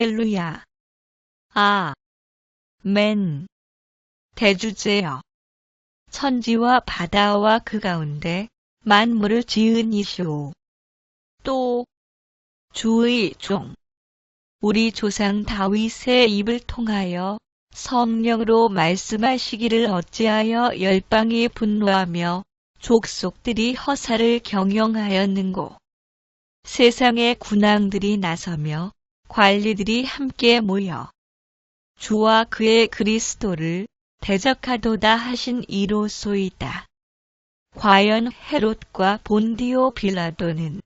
할렐루야. 아멘. 대주제여. 천지와 바다와 그 가운데 만물을 지은 이시오. 또 주의 종 우리 조상 다윗의 입을 통하여 성령으로 말씀하시기를 어찌하여 열방이 분노하며 족속들이 허사를 경영하였는고. 세상의 군왕들이 나서며 관리들이 함께 모여 주와 그의 그리스도를 대적하도다 하신 이로소이다. 과연 헤롯과 본디오 빌라도는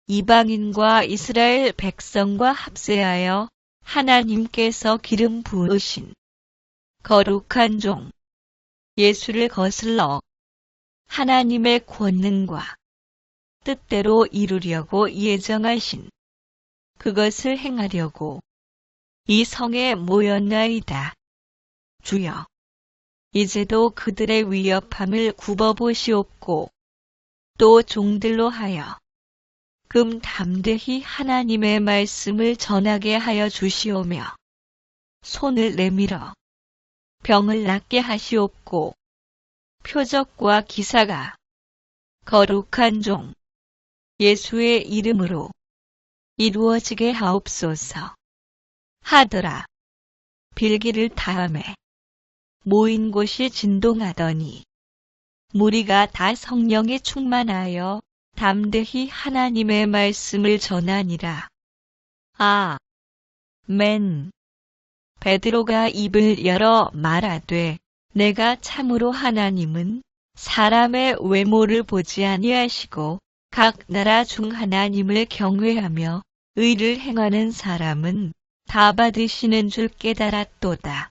이방인과 이스라엘 백성과 합세하여 하나님께서 기름 부으신 거룩한 종 예수를 거슬러 하나님의 권능과 뜻대로 이루려고 예정하신 그것을 행하려고 이 성에 모였나이다. 주여, 이제도 그들의 위협함을 굽어보시옵고 또 종들로 하여 담대히 하나님의 말씀을 전하게 하여 주시오며 손을 내밀어 병을 낫게 하시옵고 표적과 기사가 거룩한 종 예수의 이름으로 이루어지게 하옵소서. 하더라. 빌기를 다음에 모인 곳이 진동하더니 무리가 다 성령에 충만하여 담대히 하나님의 말씀을 전하니라. 아멘. 베드로가 입을 열어 말하되 내가 참으로 하나님은 사람의 외모를 보지 아니하시고 각 나라 중 하나님을 경외하며 의를 행하는 사람은 다 받으시는 줄 깨달았도다.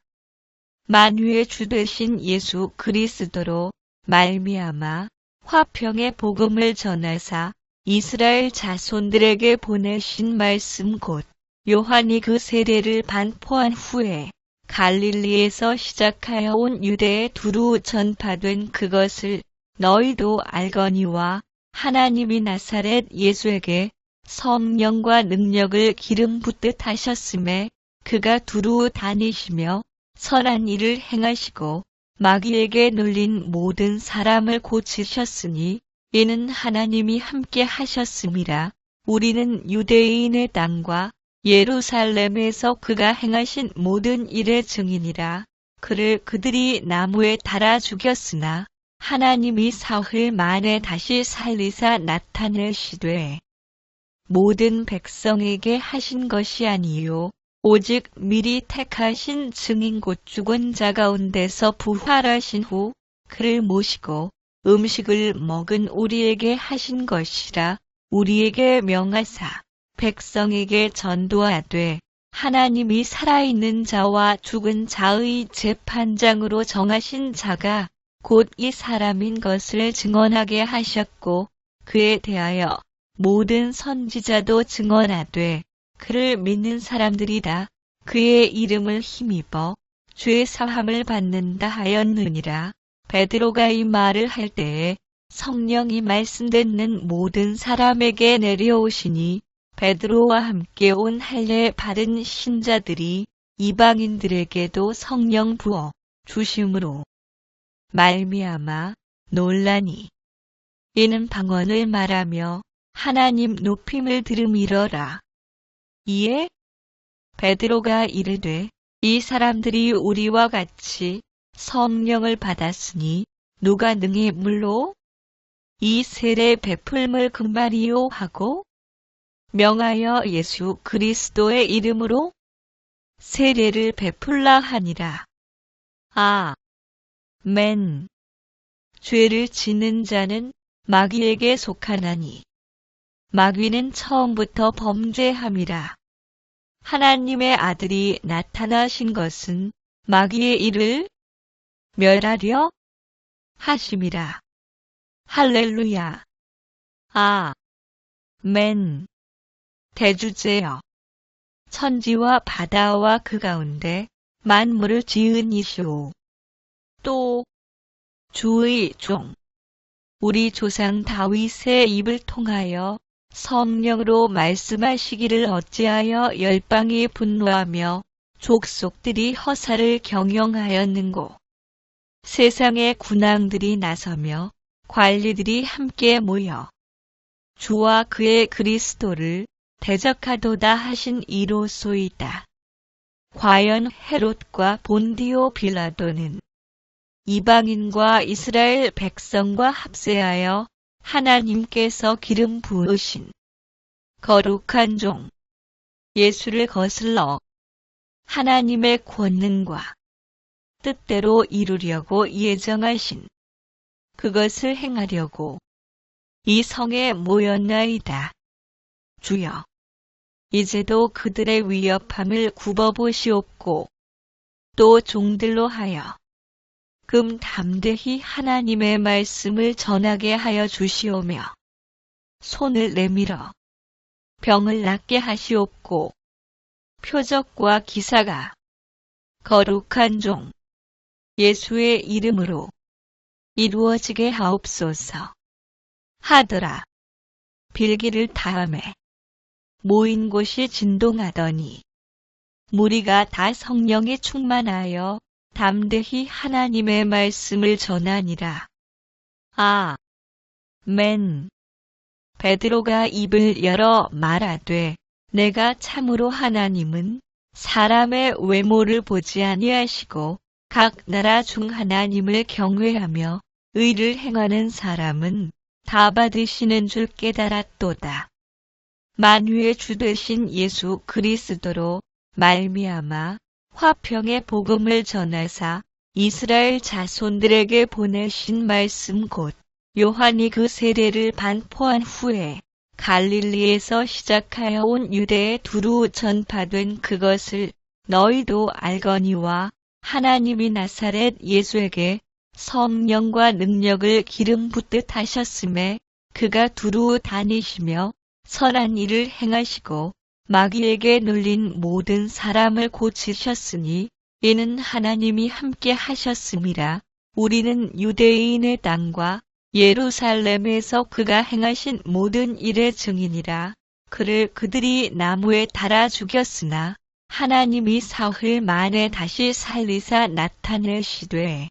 만유의 주 되신 예수 그리스도로 말미암아 화평의 복음을 전하사 이스라엘 자손들에게 보내신 말씀 곧 요한이 그 세례를 반포한 후에 갈릴리에서 시작하여 온 유대에 두루 전파된 그것을 너희도 알거니와 하나님이 나사렛 예수에게 성령과 능력을 기름 붓듯 하셨음에 그가 두루 다니시며 선한 일을 행하시고 마귀에게 눌린 모든 사람을 고치셨으니 이는 하나님이 함께 하셨음이라. 우리는 유대인의 땅과 예루살렘에서 그가 행하신 모든 일의 증인이라. 그를 그들이 나무에 달아 죽였으나 하나님이 사흘 만에 다시 살리사 나타내시되 모든 백성에게 하신 것이 아니요 오직 미리 택하신 증인 곧 죽은 자 가운데서 부활하신 후 그를 모시고 음식을 먹은 우리에게 하신 것이라. 우리에게 명하사 백성에게 전도하되 하나님이 살아있는 자와 죽은 자의 재판장으로 정하신 자가 곧 이 사람인 것을 증언하게 하셨고 그에 대하여 모든 선지자도 증언하되 그를 믿는 사람들이 다 그의 이름을 힘입어 죄 사함을 받는다 하였느니라. 베드로가 이 말을 할 때에 성령이 말씀 듣는 모든 사람에게 내려오시니 베드로와 함께 온 할례 바른 신자들이 이방인들에게도 성령 부어 주심으로 말미암아 놀라니 이는 방언을 말하며 하나님 높임을 들음이러라. 이에 베드로가 이르되 이 사람들이 우리와 같이 성령을 받았으니 누가 능히 물로 이 세례 베풀물 금발이요 하고 명하여 예수 그리스도의 이름으로 세례를 베풀라 하니라. 아멘. 죄를 짓는 자는 마귀에게 속하나니 마귀는 처음부터 범죄함이라. 하나님의 아들이 나타나신 것은 마귀의 일을 멸하려 하심이라. 할렐루야. 아멘. 대주제여. 천지와 바다와 그 가운데 만물을 지은 이시오. 또 주의 종 우리 조상 다윗의 입을 통하여 성령으로 말씀하시기를 어찌하여 열방이 분노하며 족속들이 허사를 경영하였는고. 세상의 군왕들이 나서며 관리들이 함께 모여 주와 그의 그리스도를 대적하도다 하신 이로소이다. 과연 헤롯과 본디오 빌라도는 이방인과 이스라엘 백성과 합세하여 하나님께서 기름 부으신 거룩한 종 예수를 거슬러 하나님의 권능과 뜻대로 이루려고 예정하신 그것을 행하려고 이 성에 모였나이다. 주여, 이제도 그들의 위협함을 굽어보시옵고 또 종들로 하여 금 담대히 하나님의 말씀을 전하게 하여 주시오며 손을 내밀어 병을 낫게 하시옵고 표적과 기사가 거룩한 종 예수의 이름으로 이루어지게 하옵소서. 하더라. 빌기를 다음에 모인 곳이 진동하더니 무리가 다 성령에 충만하여 담대히 하나님의 말씀을 전하니라. 아멘. 베드로가 입을 열어 말하되 내가 참으로 하나님은 사람의 외모를 보지 아니하시고 각 나라 중 하나님을 경외하며 의를 행하는 사람은 다 받으시는 줄 깨달았도다. 만유의 주 되신 예수 그리스도로 말미암아 화평의 복음을 전하사 이스라엘 자손들에게 보내신 말씀 곧 요한이 그 세례를 반포한 후에 갈릴리에서 시작하여 온 유대에 두루 전파된 그것을 너희도 알거니와 하나님이 나사렛 예수에게 성령과 능력을 기름 붓듯 하셨음에 그가 두루 다니시며 선한 일을 행하시고 마귀에게 눌린 모든 사람을 고치셨으니 이는 하나님이 함께 하셨음이라. 우리는 유대인의 땅과 예루살렘에서 그가 행하신 모든 일의 증인이라. 그를 그들이 나무에 달아 죽였으나 하나님이 사흘 만에 다시 살리사 나타내시되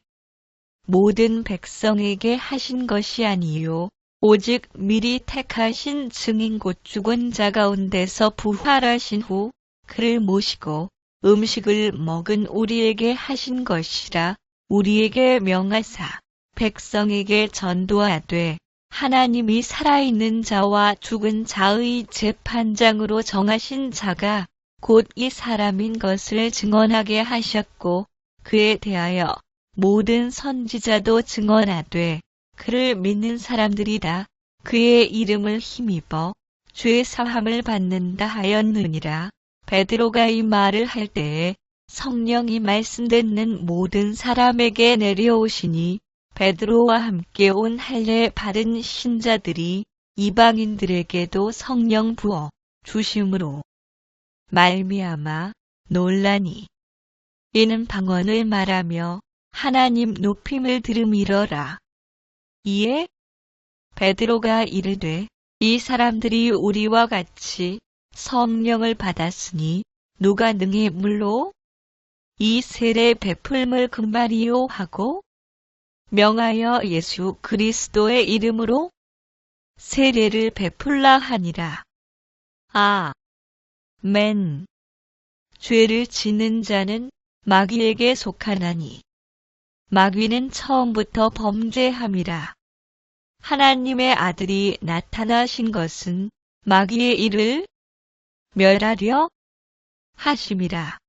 모든 백성에게 하신 것이 아니요 오직 미리 택하신 증인 곧 죽은 자 가운데서 부활하신 후 그를 모시고 음식을 먹은 우리에게 하신 것이라. 우리에게 명하사 백성에게 전도하되 하나님이 살아있는 자와 죽은 자의 재판장으로 정하신 자가 곧 이 사람인 것을 증언하게 하셨고 그에 대하여 모든 선지자도 증언하되 그를 믿는 사람들이 다 그의 이름을 힘입어 죄 사함을 받는다 하였느니라. 베드로가 이 말을 할 때에 성령이 말씀 듣는 모든 사람에게 내려오시니 베드로와 함께 온 할례 바른 신자들이 이방인들에게도 성령 부어 주심으로 말미암아 놀라니 이는 방언을 말하며 하나님 높임을 들음이러라. 이에 베드로가 이르되 이 사람들이 우리와 같이 성령을 받았으니 누가 능히 물로 이 세례 베풀물 금발이요 하고 명하여 예수 그리스도의 이름으로 세례를 베풀라 하니라. 아멘. 죄를 짓는 자는 마귀에게 속하나니 마귀는 처음부터 범죄함이라. 하나님의 아들이 나타나신 것은 마귀의 일을 멸하려 하심이라.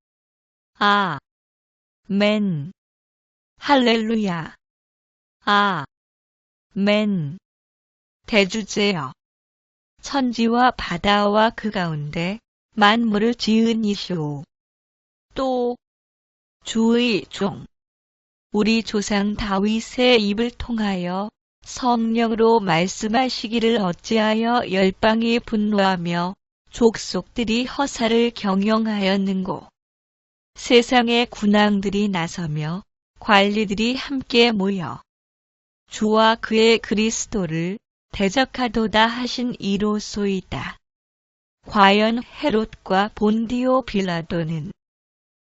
아멘. 할렐루야. 아멘. 대주제여. 천지와 바다와 그 가운데 만물을 지은 이시오. 또 주의 종 우리 조상 다윗의 입을 통하여 성령으로 말씀하시기를 어찌하여 열방이 분노하며 족속들이 허사를 경영하였는고. 세상의 군왕들이 나서며 관리들이 함께 모여 주와 그의 그리스도를 대적하도다 하신 이로소이다. 과연 헤롯과 본디오 빌라도는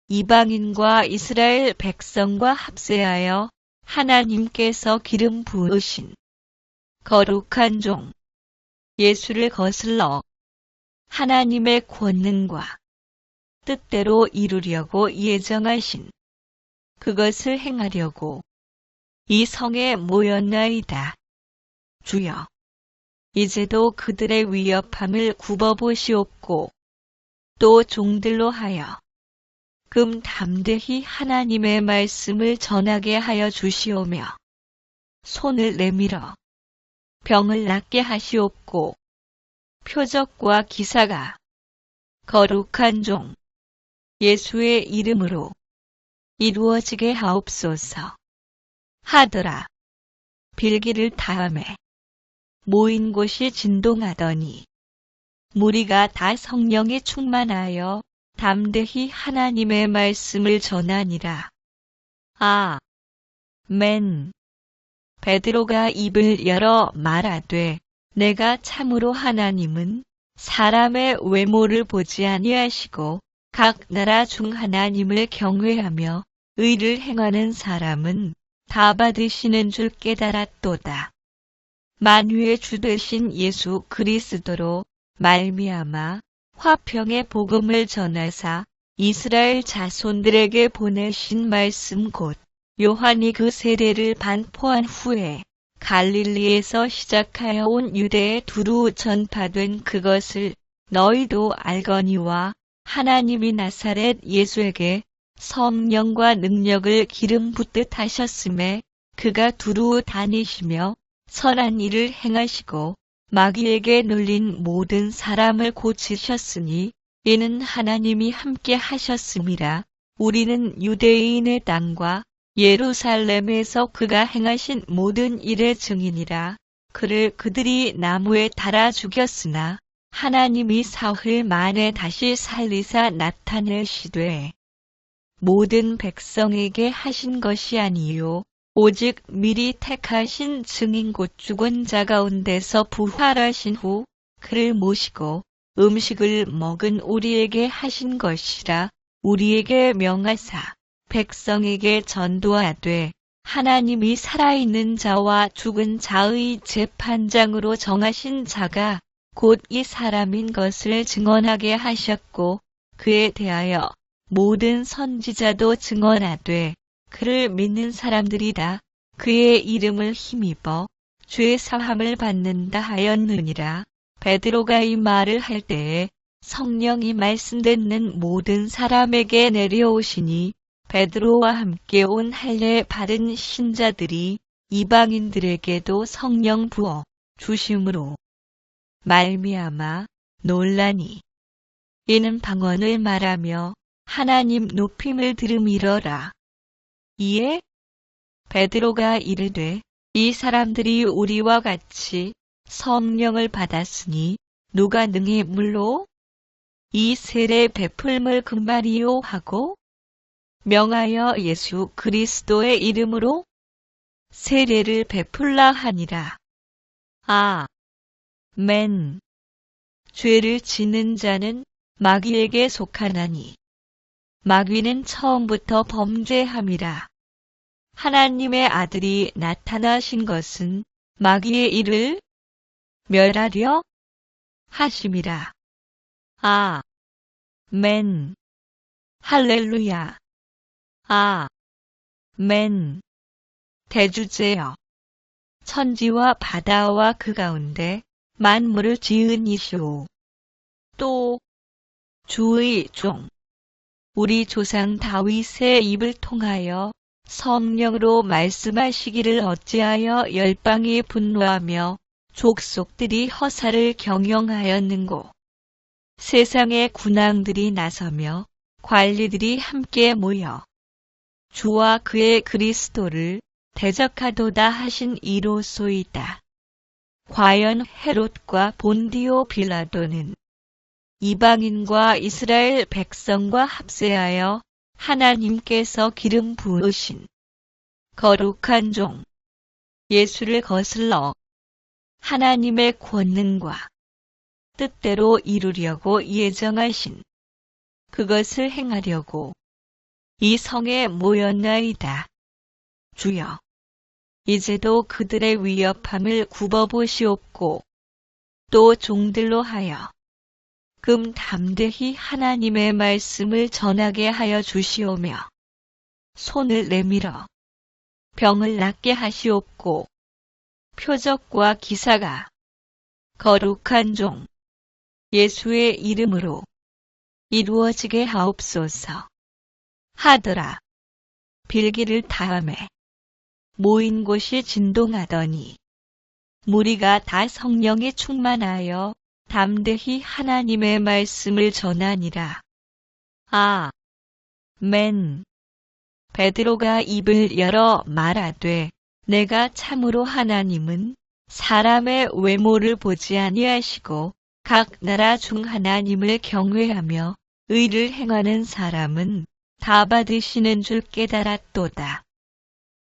이방인과 이스라엘 백성과 합세하여 하나님께서 기름 부으신 거룩한 종 예수를 거슬러 하나님의 권능과 뜻대로 이루려고 예정하신 그것을 행하려고 이 성에 모였나이다. 주여, 이제도 그들의 위협함을 굽어보시옵고 또 종들로 하여 담대히 하나님의 말씀을 전하게 하여 주시오며 손을 내밀어 병을 낫게 하시옵고 표적과 기사가 거룩한 종 예수의 이름으로 이루어지게 하옵소서. 하더라. 빌기를 다음에 모인 곳이 진동하더니 무리가 다 성령에 충만하여 담대히 하나님의 말씀을 전하니라. 아멘. 베드로가 입을 열어 말하되 내가 참으로 하나님은 사람의 외모를 보지 아니하시고 각 나라 중 하나님을 경외하며 의를 행하는 사람은 다 받으시는 줄 깨달았도다. 만유의 주 되신 예수 그리스도로 말미암아 화평의 복음을 전하사 이스라엘 자손들에게 보내신 말씀 곧 요한이 그 세례를 반포한 후에 갈릴리에서 시작하여 온 유대에 두루 전파된 그것을 너희도 알거니와 하나님이 나사렛 예수에게 성령과 능력을 기름 붓듯 하셨음에 그가 두루 다니시며 선한 일을 행하시고 마귀에게 눌린 모든 사람을 고치셨으니 이는 하나님이 함께 하셨음이라. 우리는 유대인의 땅과 예루살렘에서 그가 행하신 모든 일의 증인이라. 그를 그들이 나무에 달아 죽였으나 하나님이 사흘 만에 다시 살리사 나타내시되 모든 백성에게 하신 것이 아니요 오직 미리 택하신 증인 곧 죽은 자 가운데서 부활하신 후 그를 모시고 음식을 먹은 우리에게 하신 것이라. 우리에게 명하사 백성에게 전도하되 하나님이 살아있는 자와 죽은 자의 재판장으로 정하신 자가 곧 이 사람인 것을 증언하게 하셨고 그에 대하여 모든 선지자도 증언하되 그를 믿는 사람들이 다 그의 이름을 힘입어 죄 사함을 받는다 하였느니라. 베드로가 이 말을 할 때에 성령이 말씀 듣는 모든 사람에게 내려오시니 베드로와 함께 온 할례 받은 신자들이 이방인들에게도 성령 부어 주심으로 말미암아 놀라니 이는 방언을 말하며 하나님 높임을 들음이러라. 이에 베드로가 이르되 이 사람들이 우리와 같이 성령을 받았으니 누가 능히 물로 이 세례 베풀물 금발이요 하고 명하여 예수 그리스도의 이름으로 세례를 베풀라 하니라. 아멘. 죄를 지는 자는 마귀에게 속하나니 마귀는 처음부터 범죄함이라. 하나님의 아들이 나타나신 것은 마귀의 일을 멸하려 하심이라. 아멘. 할렐루야. 아멘. 대주제여. 천지와 바다와 그 가운데 만물을 지은 이시오. 또 주의 종 우리 조상 다윗의 입을 통하여 성령으로 말씀하시기를 어찌하여 열방이 분노하며 족속들이 허사를 경영하였는고. 세상의 군왕들이 나서며 관리들이 함께 모여 주와 그의 그리스도를 대적하도다 하신 이로소이다. 과연 헤롯과 본디오 빌라도는 이방인과 이스라엘 백성과 합세하여 하나님께서 기름 부으신 거룩한 종 예수를 거슬러 하나님의 권능과 뜻대로 이루려고 예정하신 그것을 행하려고 이 성에 모였나이다. 주여, 이제도 그들의 위협함을 굽어보시옵고 또 종들로 하여 담대히 하나님의 말씀을 전하게 하여 주시오며 손을 내밀어 병을 낫게 하시옵고 표적과 기사가 거룩한 종 예수의 이름으로 이루어지게 하옵소서. 하더라. 빌기를 다음에 모인 곳이 진동하더니 무리가 다 성령에 충만하여 담대히 하나님의 말씀을 전하니라. 아멘. 베드로가 입을 열어 말하되 내가 참으로 하나님은 사람의 외모를 보지 아니하시고 각 나라 중 하나님을 경외하며 의를 행하는 사람은 다 받으시는 줄 깨달았도다.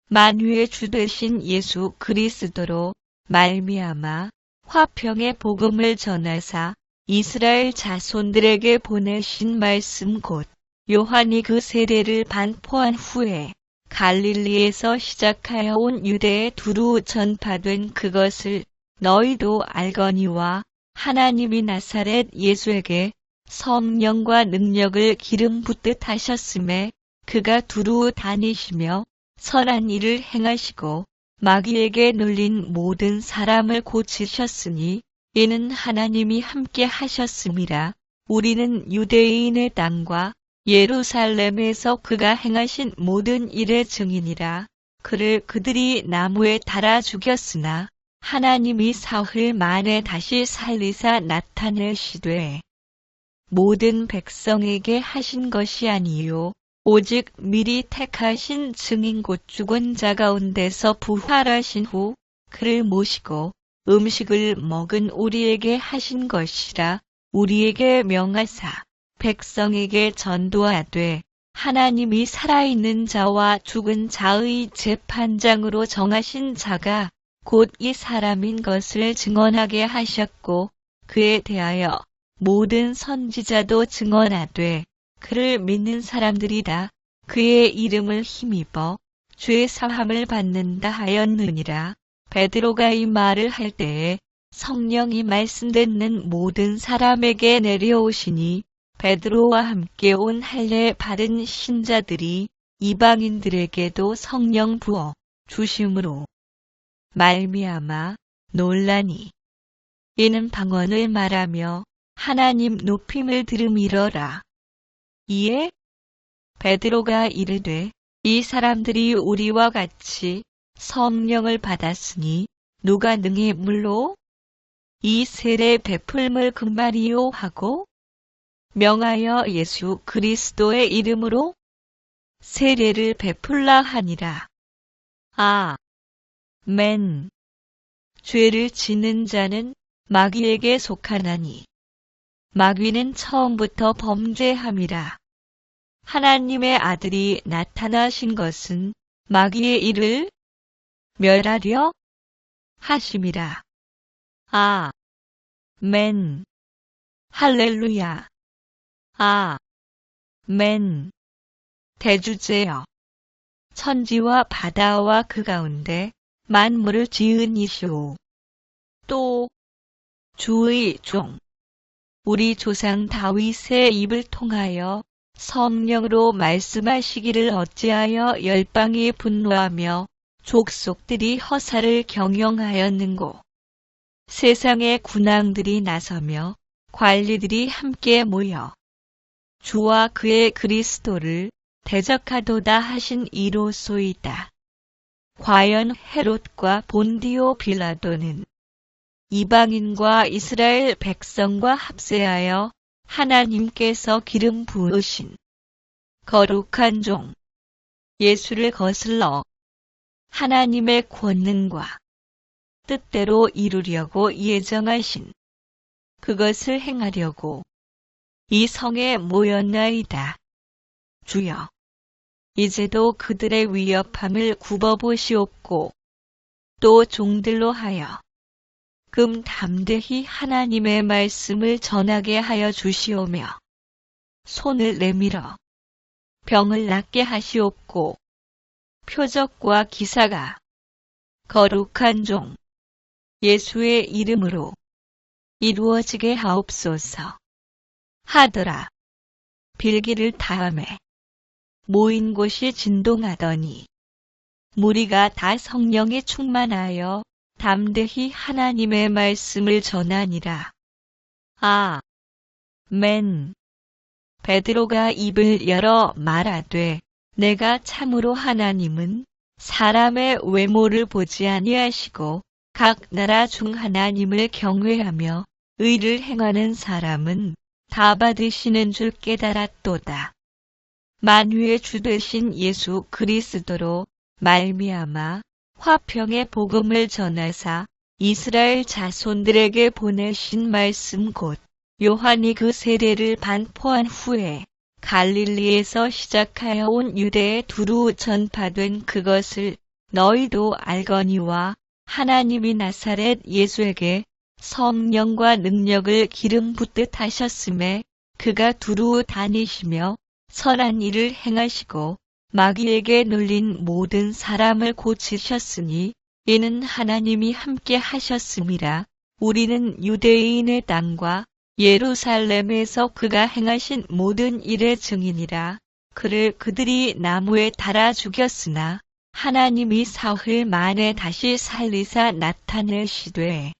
만유의 주 되신 예수 그리스도로 말미암아 화평의 복음을 전하사 이스라엘 자손들에게 보내신 말씀 곧 요한이 그 세례를 반포한 후에 갈릴리에서 시작하여 온 유대에 두루 전파된 그것을 너희도 알거니와 하나님이 나사렛 예수에게 성령과 능력을 기름 붓듯 하셨음에 그가 두루 다니시며 선한 일을 행하시고 마귀에게 눌린 모든 사람을 고치셨으니 이는 하나님이 함께 하셨음이라. 우리는 유대인의 땅과 예루살렘에서 그가 행하신 모든 일의 증인이라. 그를 그들이 나무에 달아 죽였으나 하나님이 사흘 만에 다시 살리사 나타내시되 모든 백성에게 하신 것이 아니요 오직 미리 택하신 증인 곧 죽은 자 가운데서 부활하신 후 그를 모시고 음식을 먹은 우리에게 하신 것이라. 우리에게 명하사 백성에게 전도하되 하나님이 살아있는 자와 죽은 자의 재판장으로 정하신 자가 곧 이 사람인 것을 증언하게 하셨고 그에 대하여 모든 선지자도 증언하되 그를 믿는 사람들이다 그의 이름을 힘입어 죄 사함을 받는다 하였느니라. 베드로가 이 말을 할 때에 성령이 말씀 듣는 모든 사람에게 내려오시니 베드로와 함께 온 할례 받은 신자들이 이방인들에게도 성령 부어 주심으로 말미암아 놀라니 이는 방언을 말하며 하나님 높임을 들음이러라. 이에 베드로가 이르되 이 사람들이 우리와 같이 성령을 받았으니 누가 능히 물로 이 세례 베풀물 그 말이요 하고 명하여 예수 그리스도의 이름으로 세례를 베풀라 하니라. 아멘. 죄를 지는 자는 마귀에게 속하나니 마귀는 처음부터 범죄함이라. 하나님의 아들이 나타나신 것은 마귀의 일을 멸하려 하심이라. 아멘. 할렐루야. 아멘. 대주제여, 천지와 바다와 그 가운데 만물을 지은 이시오. 또 주의 종 우리 조상 다윗의 입을 통하여 성령으로 말씀하시기를 어찌하여 열방이 분노하며 족속들이 허사를 경영하였는고. 세상의 군왕들이 나서며 관리들이 함께 모여 주와 그의 그리스도를 대적하도다 하신 이로소이다. 과연 헤롯과 본디오 빌라도는 이방인과 이스라엘 백성과 합세하여 하나님께서 기름 부으신 거룩한 종 예수를 거슬러 하나님의 권능과 뜻대로 이루려고 예정하신 그것을 행하려고 이 성에 모였나이다. 주여, 이제도 그들의 위협함을 굽어보시옵고 또 종들로 하여 금 담대히 하나님의 말씀을 전하게 하여 주시오며 손을 내밀어 병을 낫게 하시옵고 표적과 기사가 거룩한 종 예수의 이름으로 이루어지게 하옵소서 하더라. 빌기를 다음에 모인 곳이 진동하더니 무리가 다 성령에 충만하여 담대히 하나님의 말씀을 전하니라. 아멘. 베드로가 입을 열어 말하되 내가 참으로 하나님은 사람의 외모를 보지 아니하시고 각 나라 중 하나님을 경외하며 의를 행하는 사람은 다 받으시는 줄 깨달았도다. 만유의 주 되신 예수 그리스도로 말미암아 화평의 복음을 전하사 이스라엘 자손들에게 보내신 말씀 곧 요한이 그 세례를 반포한 후에 갈릴리에서 시작하여 온 유대에 두루 전파된 그것을 너희도 알거니와 하나님이 나사렛 예수에게 성령과 능력을 기름 붓듯 하셨음에 그가 두루 다니시며 선한 일을 행하시고 마귀에게 눌린 모든 사람을 고치셨으니 이는 하나님이 함께 하셨음이라. 우리는 유대인의 땅과 예루살렘에서 그가 행하신 모든 일의 증인이라. 그를 그들이 나무에 달아 죽였으나 하나님이 사흘 만에 다시 살리사 나타내시되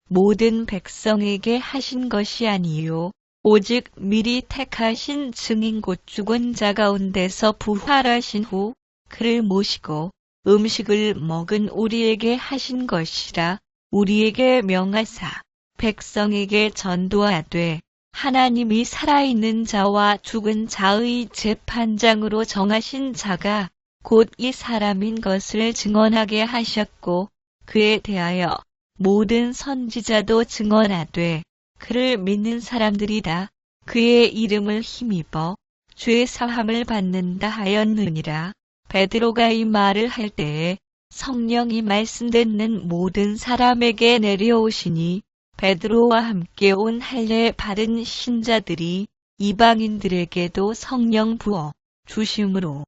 모든 백성에게 하신 것이 아니요 오직 미리 택하신 증인 곧 죽은 자 가운데서 부활하신 후 그를 모시고 음식을 먹은 우리에게 하신 것이라. 우리에게 명하사 백성에게 전도하되 하나님이 살아있는 자와 죽은 자의 재판장으로 정하신 자가 곧 이 사람인 것을 증언하게 하셨고 그에 대하여 모든 선지자도 증언하되 그를 믿는 사람들이다 그의 이름을 힘입어 죄 사함을 받는다 하였느니라. 베드로가 이 말을 할 때에 성령이 말씀 듣는 모든 사람에게 내려오시니 베드로와 함께 온 할례 받은 신자들이 이방인들에게도 성령 부어 주심으로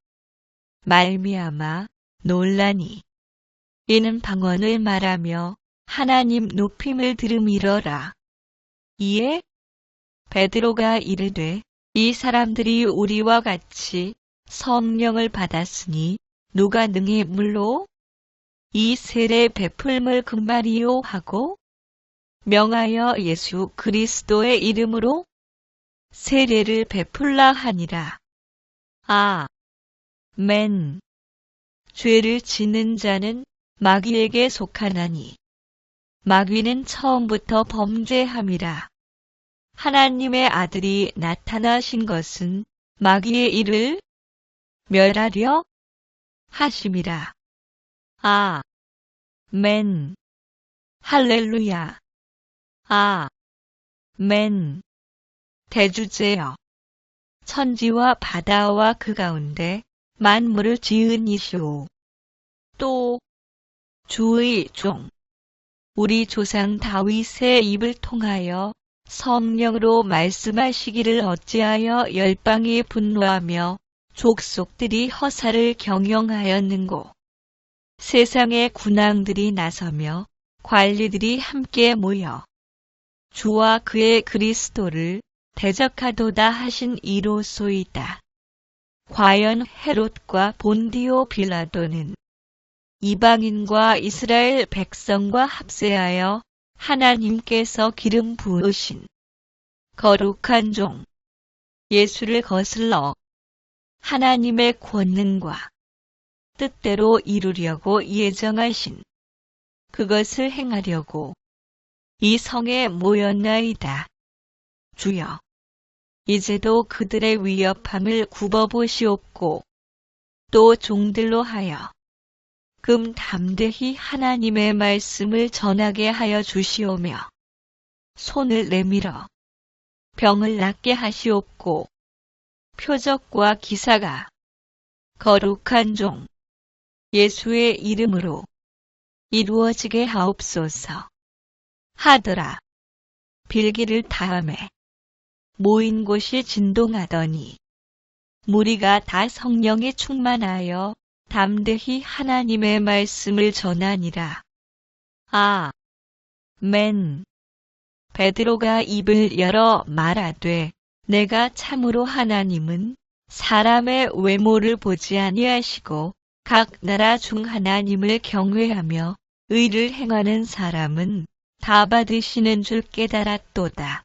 말미암아 놀라니 이는 방언을 말하며 하나님 높임을 들음이러라. 이에 베드로가 이르되 이 사람들이 우리와 같이 성령을 받았으니 누가 능히 물로 이 세례 베풀물 금말이요 하고 명하여 예수 그리스도의 이름으로 세례를 베풀라 하니라. 아멘. 죄를 짓는 자는 마귀에게 속하나니 마귀는 처음부터 범죄함이라. 하나님의 아들이 나타나신 것은 마귀의 일을 멸하려 하심이라. 아멘. 할렐루야. 아멘. 대주제여. 천지와 바다와 그 가운데 만물을 지은 이시오. 또 주의 종 우리 조상 다윗의 입을 통하여 성령으로 말씀하시기를 어찌하여 열방이 분노하며 족속들이 허사를 경영하였는고. 세상의 군왕들이 나서며 관리들이 함께 모여 주와 그의 그리스도를 대적하도다 하신 이로소이다. 과연 헤롯과 본디오 빌라도는 이방인과 이스라엘 백성과 합세하여 하나님께서 기름 부으신 거룩한 종 예수를 거슬러 하나님의 권능과 뜻대로 이루려고 예정하신 그것을 행하려고 이 성에 모였나이다. 주여, 이제도 그들의 위협함을 굽어보시옵고 또 종들로 하여 금 담대히 하나님의 말씀을 전하게 하여 주시오며 손을 내밀어 병을 낫게 하시옵고 표적과 기사가 거룩한 종 예수의 이름으로 이루어지게 하옵소서. 하더라. 빌기를 다음에 모인 곳이 진동하더니 무리가 다 성령에 충만하여 담대히 하나님의 말씀을 전하니라. 아멘. 베드로가 입을 열어 말하되 내가 참으로 하나님은 사람의 외모를 보지 아니하시고 각 나라 중 하나님을 경외하며 의를 행하는 사람은 다 받으시는 줄 깨달았도다.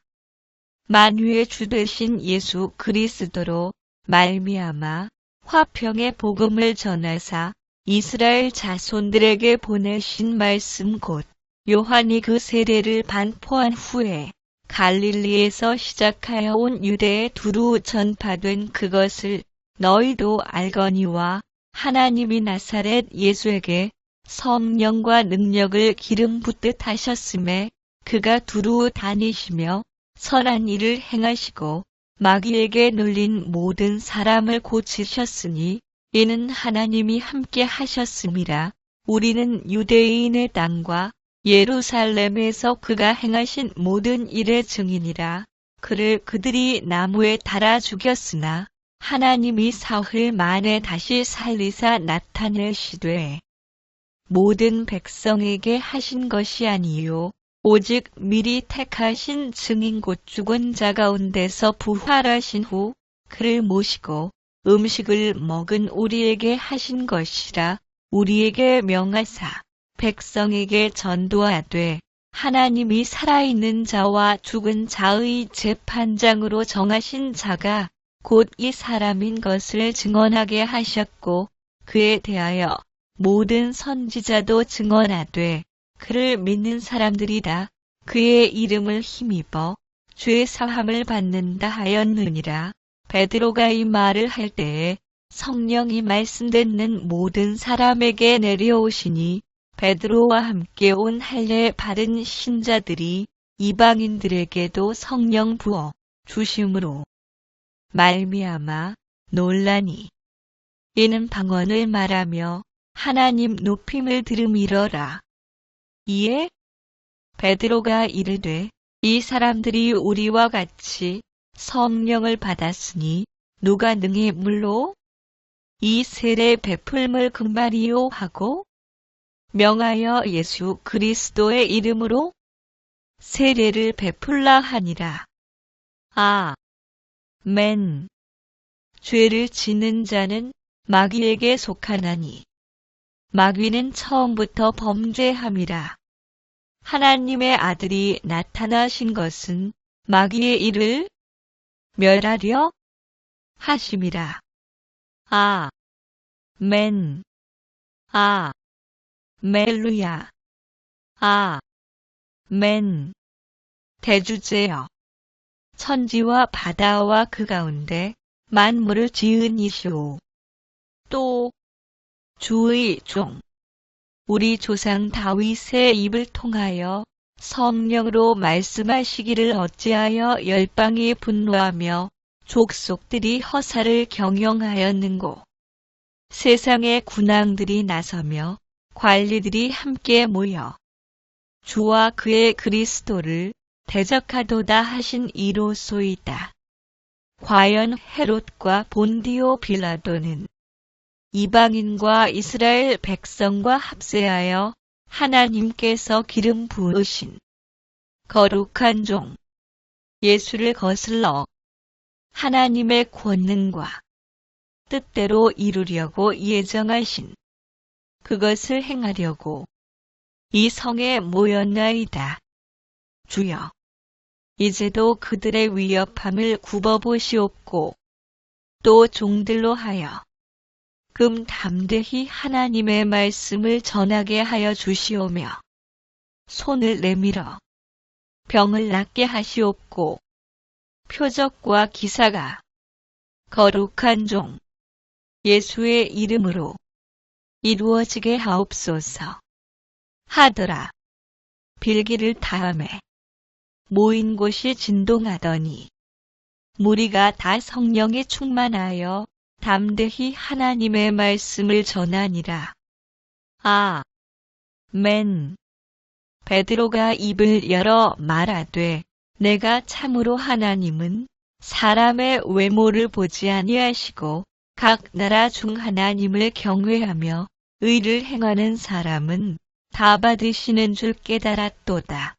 만유의 주 되신 예수 그리스도로 말미암아 화평의 복음을 전하사 이스라엘 자손들에게 보내신 말씀 곧 요한이 그 세례를 반포한 후에 갈릴리에서 시작하여 온 유대에 두루 전파된 그것을 너희도 알거니와 하나님이 나사렛 예수에게 성령과 능력을 기름 붓듯 하셨음에 그가 두루 다니시며 선한 일을 행하시고 마귀에게 눌린 모든 사람을 고치셨으니 이는 하나님이 함께 하셨음이라. 우리는 유대인의 땅과 예루살렘에서 그가 행하신 모든 일의 증인이라. 그를 그들이 나무에 달아 죽였으나 하나님이 사흘 만에 다시 살리사 나타내시되 모든 백성에게 하신 것이 아니요 오직 미리 택하신 증인 곧 죽은 자 가운데서 부활하신 후 그를 모시고 음식을 먹은 우리에게 하신 것이라. 우리에게 명하사 백성에게 전도하되 하나님이 살아있는 자와 죽은 자의 재판장으로 정하신 자가 곧 이 사람인 것을 증언하게 하셨고 그에 대하여 모든 선지자도 증언하되 그를 믿는 사람들이 다 그의 이름을 힘입어 죄 사함을 받는다 하였느니라. 베드로가 이 말을 할 때에 성령이 말씀 듣는 모든 사람에게 내려오시니 베드로와 함께 온 할례 바른 신자들이 이방인들에게도 성령 부어 주심으로 말미암아 놀라니 이는 방언을 말하며 하나님 높임을 들음이러라. 이에 베드로가 이르되 이 사람들이 우리와 같이 성령을 받았으니 누가 능히 물로 이 세례 베풀물 금발이요 하고 명하여 예수 그리스도의 이름으로 세례를 베풀라 하니라. 아멘. 죄를 지는 자는 마귀에게 속하나니 마귀는 처음부터 범죄함이라. 하나님의 아들이 나타나신 것은 마귀의 일을 멸하려 하심이라. 아멘. 아멘루야. 아멘. 대주제여. 천지와 바다와 그 가운데 만물을 지은 이시오. 또 주의 종 우리 조상 다윗의 입을 통하여 성령으로 말씀하시기를 어찌하여 열방이 분노하며 족속들이 허사를 경영하였는고. 세상의 군왕들이 나서며 관리들이 함께 모여 주와 그의 그리스도를 대적하도다 하신 이로소이다. 과연 헤롯과 본디오 빌라도는 이방인과 이스라엘 백성과 합세하여 하나님께서 기름 부으신 거룩한 종 예수를 거슬러 하나님의 권능과 뜻대로 이루려고 예정하신 그것을 행하려고 이 성에 모였나이다. 주여, 이제도 그들의 위협함을 굽어보시옵고 또 종들로 하여 금 담대히 하나님의 말씀을 전하게 하여 주시오며 손을 내밀어 병을 낫게 하시옵고 표적과 기사가 거룩한 종 예수의 이름으로 이루어지게 하옵소서. 하더라. 빌기를 다음에 모인 곳이 진동하더니 무리가 다 성령에 충만하여 담대히 하나님의 말씀을 전하니라. 아멘. 베드로가 입을 열어 말하되 내가 참으로 하나님은 사람의 외모를 보지 아니하시고 각 나라 중 하나님을 경외하며 의를 행하는 사람은 다 받으시는 줄 깨달았도다.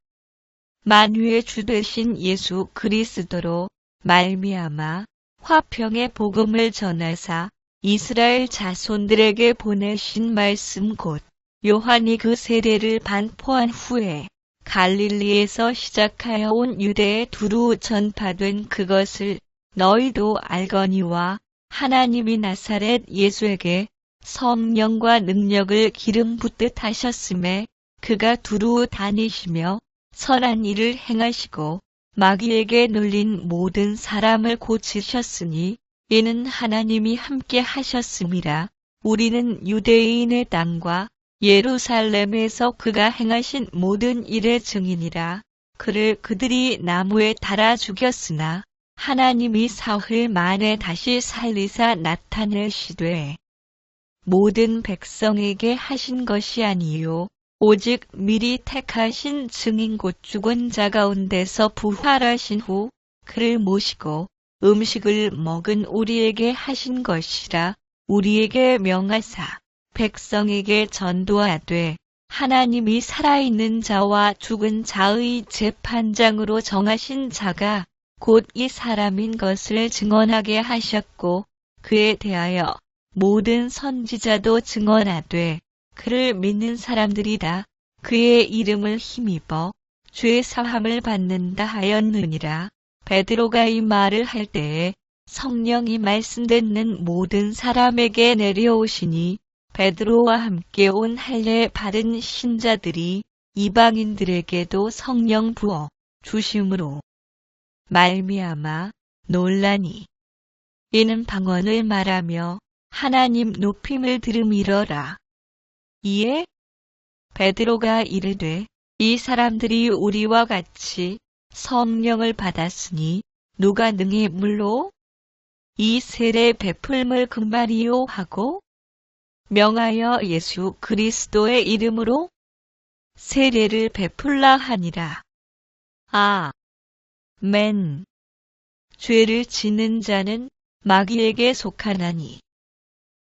만유의 주 되신 예수 그리스도로 말미암아 화평의 복음을 전하사 이스라엘 자손들에게 보내신 말씀 곧 요한이 그 세례를 반포한 후에 갈릴리에서 시작하여 온 유대에 두루 전파된 그것을 너희도 알거니와 하나님이 나사렛 예수에게 성령과 능력을 기름 붓듯 하셨음에 그가 두루 다니시며 선한 일을 행하시고 마귀에게 눌린 모든 사람을 고치셨으니 이는 하나님이 함께 하셨음이라. 우리는 유대인의 땅과 예루살렘에서 그가 행하신 모든 일의 증인이라. 그를 그들이 나무에 달아 죽였으나 하나님이 사흘 만에 다시 살리사 나타내시되 모든 백성에게 하신 것이 아니요 오직 미리 택하신 증인 곧 죽은 자 가운데서 부활하신 후 그를 모시고 음식을 먹은 우리에게 하신 것이라. 우리에게 명하사 백성에게 전도하되 하나님이 살아있는 자와 죽은 자의 재판장으로 정하신 자가 곧 이 사람인 것을 증언하게 하셨고 그에 대하여 모든 선지자도 증언하되 그를 믿는 사람들이다 그의 이름을 힘입어 죄 사함을 받는다 하였느니라. 베드로가 이 말을 할 때에 성령이 말씀 듣는 모든 사람에게 내려오시니 베드로와 함께 온 할례 받은 신자들이 이방인들에게도 성령 부어 주심으로 말미암아 놀라니 이는 방언을 말하며 하나님 높임을 들음이러라. 이에 베드로가 이르되 이 사람들이 우리와 같이 성령을 받았으니 누가 능히 물로 이 세례 베풀물 금발이요 하고 명하여 예수 그리스도의 이름으로 세례를 베풀라 하니라. 아멘. 죄를 짓는 자는 마귀에게 속하나니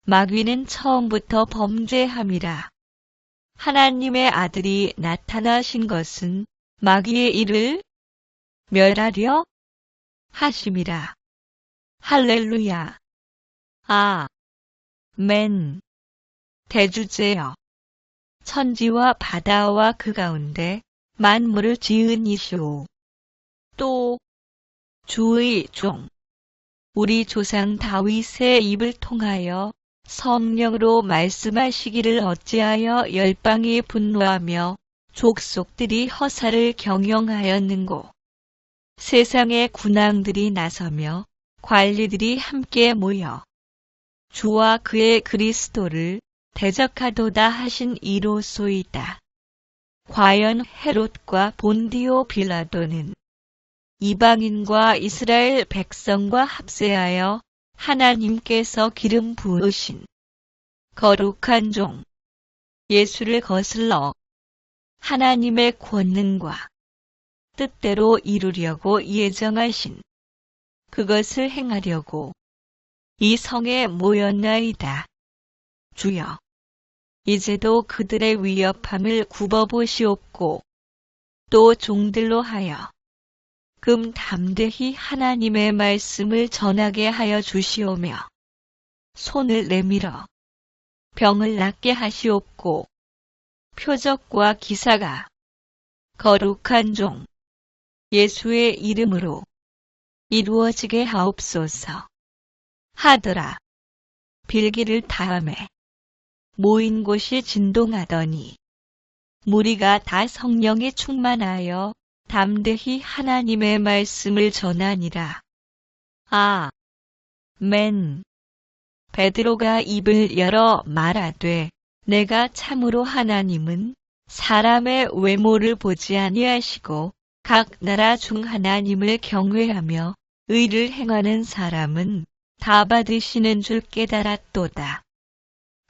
마귀는 처음부터 범죄함이라. 하나님의 아들이 나타나신 것은 마귀의 일을 멸하려 하심이라. 할렐루야. 아멘. 대주제여. 천지와 바다와 그 가운데 만물을 지은 이시오. 또 주의 종 우리 조상 다윗의 입을 통하여 성령으로 말씀하시기를 어찌하여 열방이 분노하며 족속들이 허사를 경영하였는고. 세상의 군왕들이 나서며 관리들이 함께 모여 주와 그의 그리스도를 대적하도다 하신 이로소이다. 과연 헤롯과 본디오 빌라도는 이방인과 이스라엘 백성과 합세하여 하나님께서 기름 부으신 거룩한 종 예수를 거슬러 하나님의 권능과 뜻대로 이루려고 예정하신 그것을 행하려고 이 성에 모였나이다. 주여, 이제도 그들의 위협함을 굽어보시옵고 또 종들로 하여 담대히 하나님의 말씀을 전하게 하여 주시오며 손을 내밀어 병을 낫게 하시옵고 표적과 기사가 거룩한 종 예수의 이름으로 이루어지게 하옵소서. 하더라. 빌기를 다음에 모인 곳이 진동하더니 무리가 다 성령에 충만하여 담대히 하나님의 말씀을 전하니라. 아멘. 베드로가 입을 열어 말하되 내가 참으로 하나님은 사람의 외모를 보지 아니하시고 각 나라 중 하나님을 경외하며 의를 행하는 사람은 다 받으시는 줄 깨달았도다.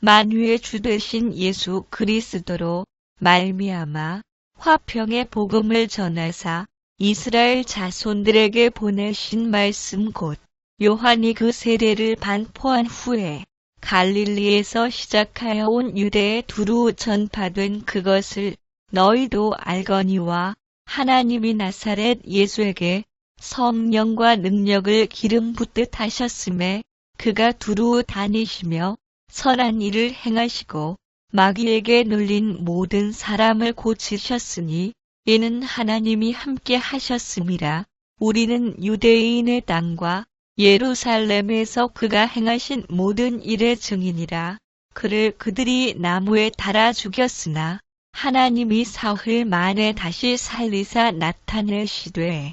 만유의 주 되신 예수 그리스도로 말미암아 화평의 복음을 전하사 이스라엘 자손들에게 보내신 말씀 곧 요한이 그 세례를 반포한 후에 갈릴리에서 시작하여 온 유대에 두루 전파된 그것을 너희도 알거니와 하나님이 나사렛 예수에게 성령과 능력을 기름 붓듯 하셨음에 그가 두루 다니시며 선한 일을 행하시고 마귀에게 눌린 모든 사람을 고치셨으니 이는 하나님이 함께 하셨음이라. 우리는 유대인의 땅과 예루살렘에서 그가 행하신 모든 일의 증인이라. 그를 그들이 나무에 달아 죽였으나 하나님이 사흘 만에 다시 살리사 나타내시되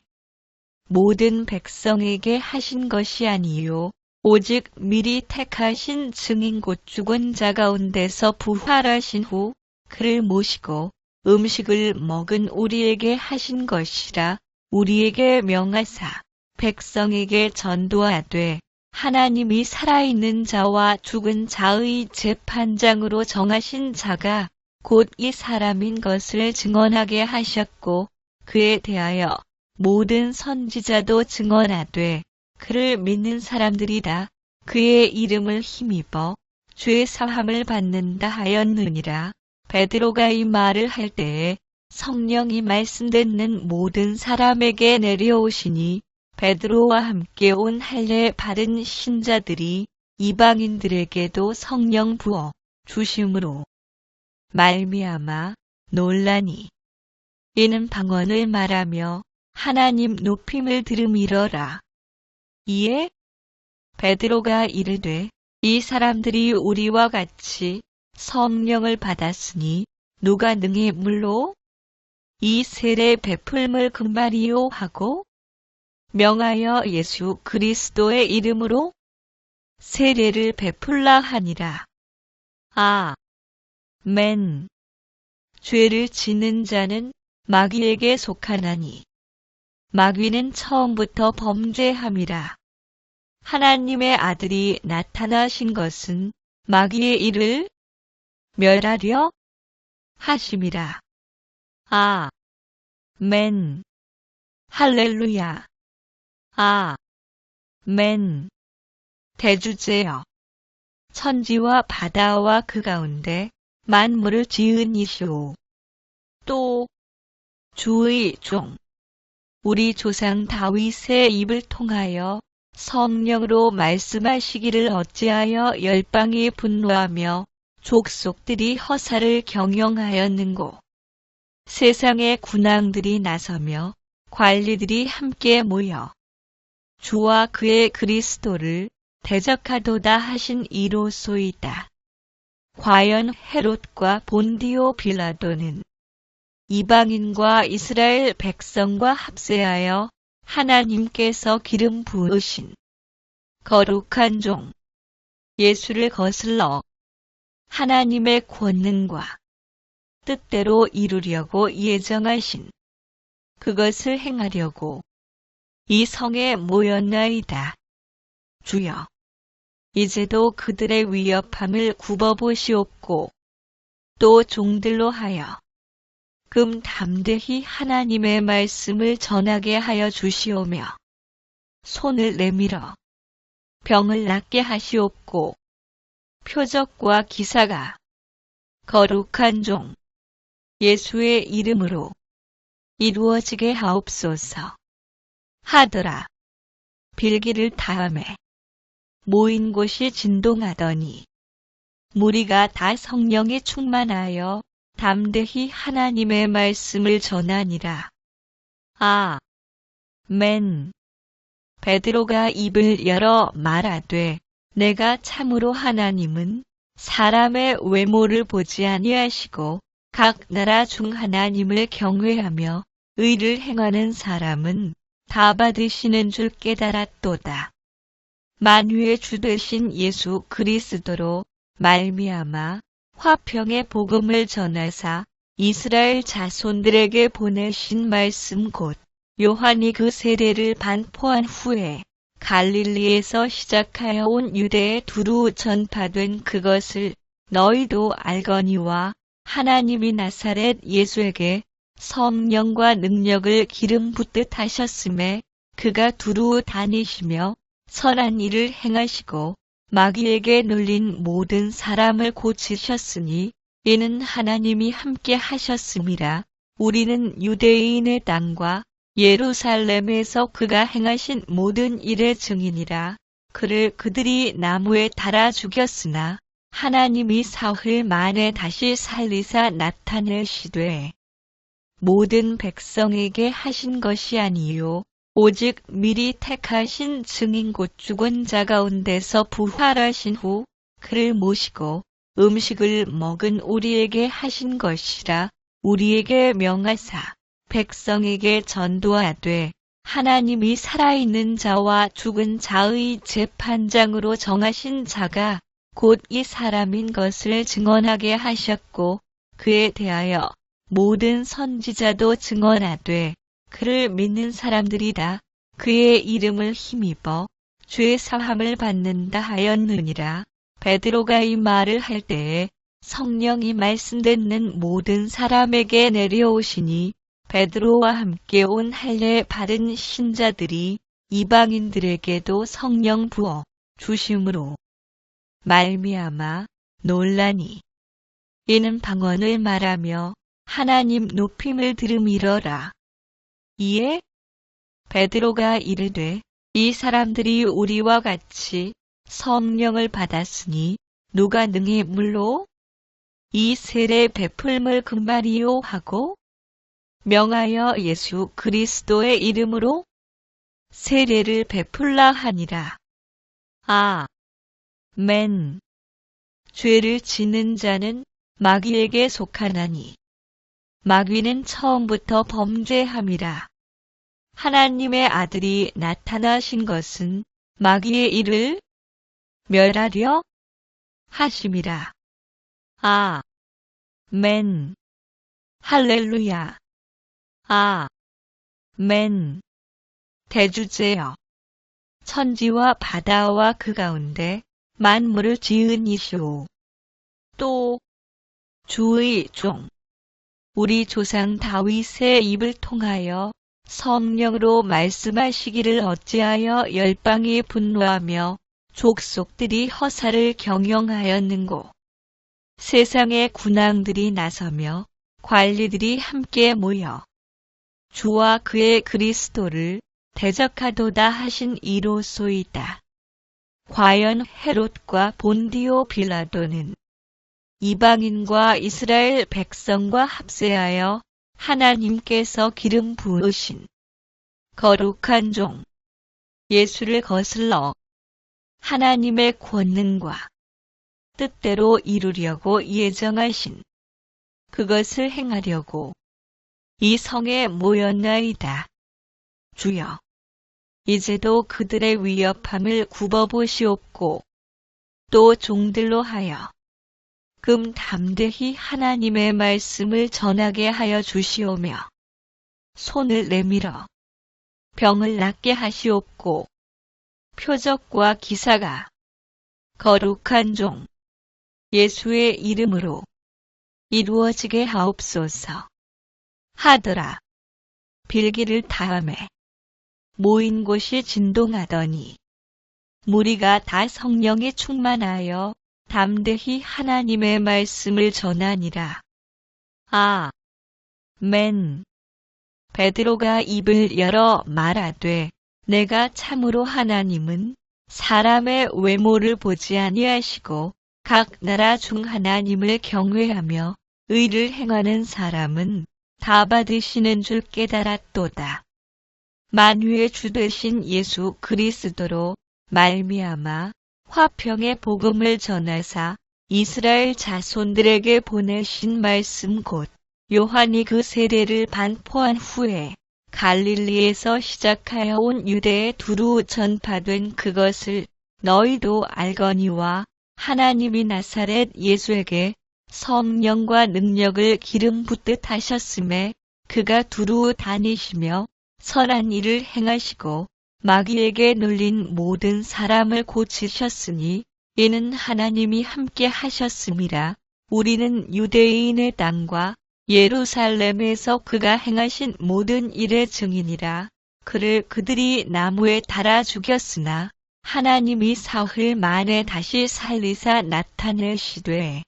모든 백성에게 하신 것이 아니요 오직 미리 택하신 증인 곧 죽은 자 가운데서 부활하신 후 그를 모시고 음식을 먹은 우리에게 하신 것이라. 우리에게 명하사 백성에게 전도하되 하나님이 살아있는 자와 죽은 자의 재판장으로 정하신 자가 곧 이 사람인 것을 증언하게 하셨고 그에 대하여 모든 선지자도 증언하되 그를 믿는 사람들이다 그의 이름을 힘입어 죄 사함을 받는다 하였느니라. 베드로가 이 말을 할 때에 성령이 말씀 듣는 모든 사람에게 내려오시니 베드로와 함께 온 할례 받은 신자들이 이방인들에게도 성령 부어 주심으로 말미암아 놀라니 이는 방언을 말하며 하나님 높임을 들음이러라. 이에 베드로가 이르되 이 사람들이 우리와 같이 성령을 받았으니 누가 능히 물로 이 세례 베풀물 금발이요 하고 명하여 예수 그리스도의 이름으로 세례를 베풀라 하니라. 아멘. 죄를 지는 자는 마귀에게 속하나니 마귀는 처음부터 범죄함이라. 하나님의 아들이 나타나신 것은 마귀의 일을 멸하려 하심이라. 아멘. 할렐루야. 아멘. 대주제여. 천지와 바다와 그 가운데 만물을 지은 이시오. 또 주의 종 우리 조상 다윗의 입을 통하여 성령으로 말씀하시기를 어찌하여 열방이 분노하며 족속들이 허사를 경영하였는고. 세상의 군왕들이 나서며 관리들이 함께 모여 주와 그의 그리스도를 대적하도다 하신 이로소이다. 과연 헤롯과 본디오 빌라도는 이방인과 이스라엘 백성과 합세하여 하나님께서 기름 부으신 거룩한 종 예수를 거슬러 하나님의 권능과 뜻대로 이루려고 예정하신 그것을 행하려고 이 성에 모였나이다. 주여, 이제도 그들의 위협함을 굽어보시옵고 또 종들로 하여 담대히 하나님의 말씀을 전하게 하여 주시오며 손을 내밀어 병을 낫게 하시옵고 표적과 기사가 거룩한 종 예수의 이름으로 이루어지게 하옵소서 하더라. 빌기를 다음에 모인 곳이 진동하더니 무리가 다 성령에 충만하여 담대히 하나님의 말씀을 전하니라. 아멘. 베드로가 입을 열어 말하되 내가 참으로 하나님은 사람의 외모를 보지 아니하시고 각 나라 중 하나님을 경외하며 의를 행하는 사람은 다 받으시는 줄 깨달았도다. 만유의 주 되신 예수 그리스도로 말미암아 화평의 복음을 전하사 이스라엘 자손들에게 보내신 말씀 곧 요한이 그 세례를 반포한 후에 갈릴리에서 시작하여 온 유대에 두루 전파된 그것을 너희도 알거니와 하나님이 나사렛 예수에게 성령과 능력을 기름 붓듯 하셨음에 그가 두루 다니시며 선한 일을 행하시고 마귀에게 눌린 모든 사람을 고치셨으니 이는 하나님이 함께 하셨음이라. 우리는 유대인의 땅과 예루살렘에서 그가 행하신 모든 일의 증인이라. 그를 그들이 나무에 달아 죽였으나 하나님이 사흘 만에 다시 살리사 나타내시되 모든 백성에게 하신 것이 아니요 오직 미리 택하신 증인 곧 죽은 자 가운데서 부활하신 후 그를 모시고 음식을 먹은 우리에게 하신 것이라. 우리에게 명하사 백성에게 전도하되 하나님이 살아있는 자와 죽은 자의 재판장으로 정하신 자가 곧 이 사람인 것을 증언하게 하셨고 그에 대하여 모든 선지자도 증언하되 그를 믿는 사람들이다 그의 이름을 힘입어 죄 사함을 받는다 하였느니라. 베드로가 이 말을 할 때에 성령이 말씀 듣는 모든 사람에게 내려오시니 베드로와 함께 온 할례 받은 신자들이 이방인들에게도 성령 부어 주심으로 말미암아 놀라니 이는 방언을 말하며 하나님 높임을 들음이러라. 이에 베드로가 이르되 이 사람들이 우리와 같이 성령을 받았으니 누가 능히 물로 이 세례 베풀물 그 말이요 하고 명하여 예수 그리스도의 이름으로 세례를 베풀라 하니라. 아멘. 죄를 지는 자는 마귀에게 속하나니 마귀는 처음부터 범죄함이라. 하나님의 아들이 나타나신 것은 마귀의 일을 멸하려 하심이라. 아멘. 할렐루야. 아멘. 대주제여. 천지와 바다와 그 가운데 만물을 지은 이시오. 또 주의 종 우리 조상 다윗의 입을 통하여 성령으로 말씀하시기를 어찌하여 열방이 분노하며 족속들이 허사를 경영하였는고. 세상의 군왕들이 나서며 관리들이 함께 모여 주와 그의 그리스도를 대적하도다 하신 이로소이다. 과연 헤롯과 본디오 빌라도는 이방인과 이스라엘 백성과 합세하여 하나님께서 기름 부으신 거룩한 종 예수를 거슬러 하나님의 권능과 뜻대로 이루려고 예정하신 그것을 행하려고 이 성에 모였나이다. 주여, 이제도 그들의 위협함을 굽어보시옵고 또 종들로 하여 금 담대히 하나님의 말씀을 전하게 하여 주시오며 손을 내밀어 병을 낫게 하시옵고 표적과 기사가 거룩한 종 예수의 이름으로 이루어지게 하옵소서. 하더라. 빌기를 다음에 모인 곳이 진동하더니 무리가 다 성령이 충만하여 담대히 하나님의 말씀을 전하니라. 아멘. 베드로가 입을 열어 말하되 내가 참으로 하나님은 사람의 외모를 보지 아니하시고 각 나라 중 하나님을 경외하며 의를 행하는 사람은 다 받으시는 줄 깨달았도다. 만유의 주 되신 예수 그리스도로 말미암아 화평의 복음을 전하사 이스라엘 자손들에게 보내신 말씀 곧 요한이 그 세례를 반포한 후에 갈릴리에서 시작하여 온 유대에 두루 전파된 그것을 너희도 알거니와 하나님이 나사렛 예수에게 성령과 능력을 기름 붓듯 하셨음에 그가 두루 다니시며 선한 일을 행하시고 마귀에게 눌린 모든 사람을 고치셨으니 이는 하나님이 함께 하셨음이라. 우리는 유대인의 땅과 예루살렘에서 그가 행하신 모든 일의 증인이라. 그를 그들이 나무에 달아 죽였으나 하나님이 사흘 만에 다시 살리사 나타내시되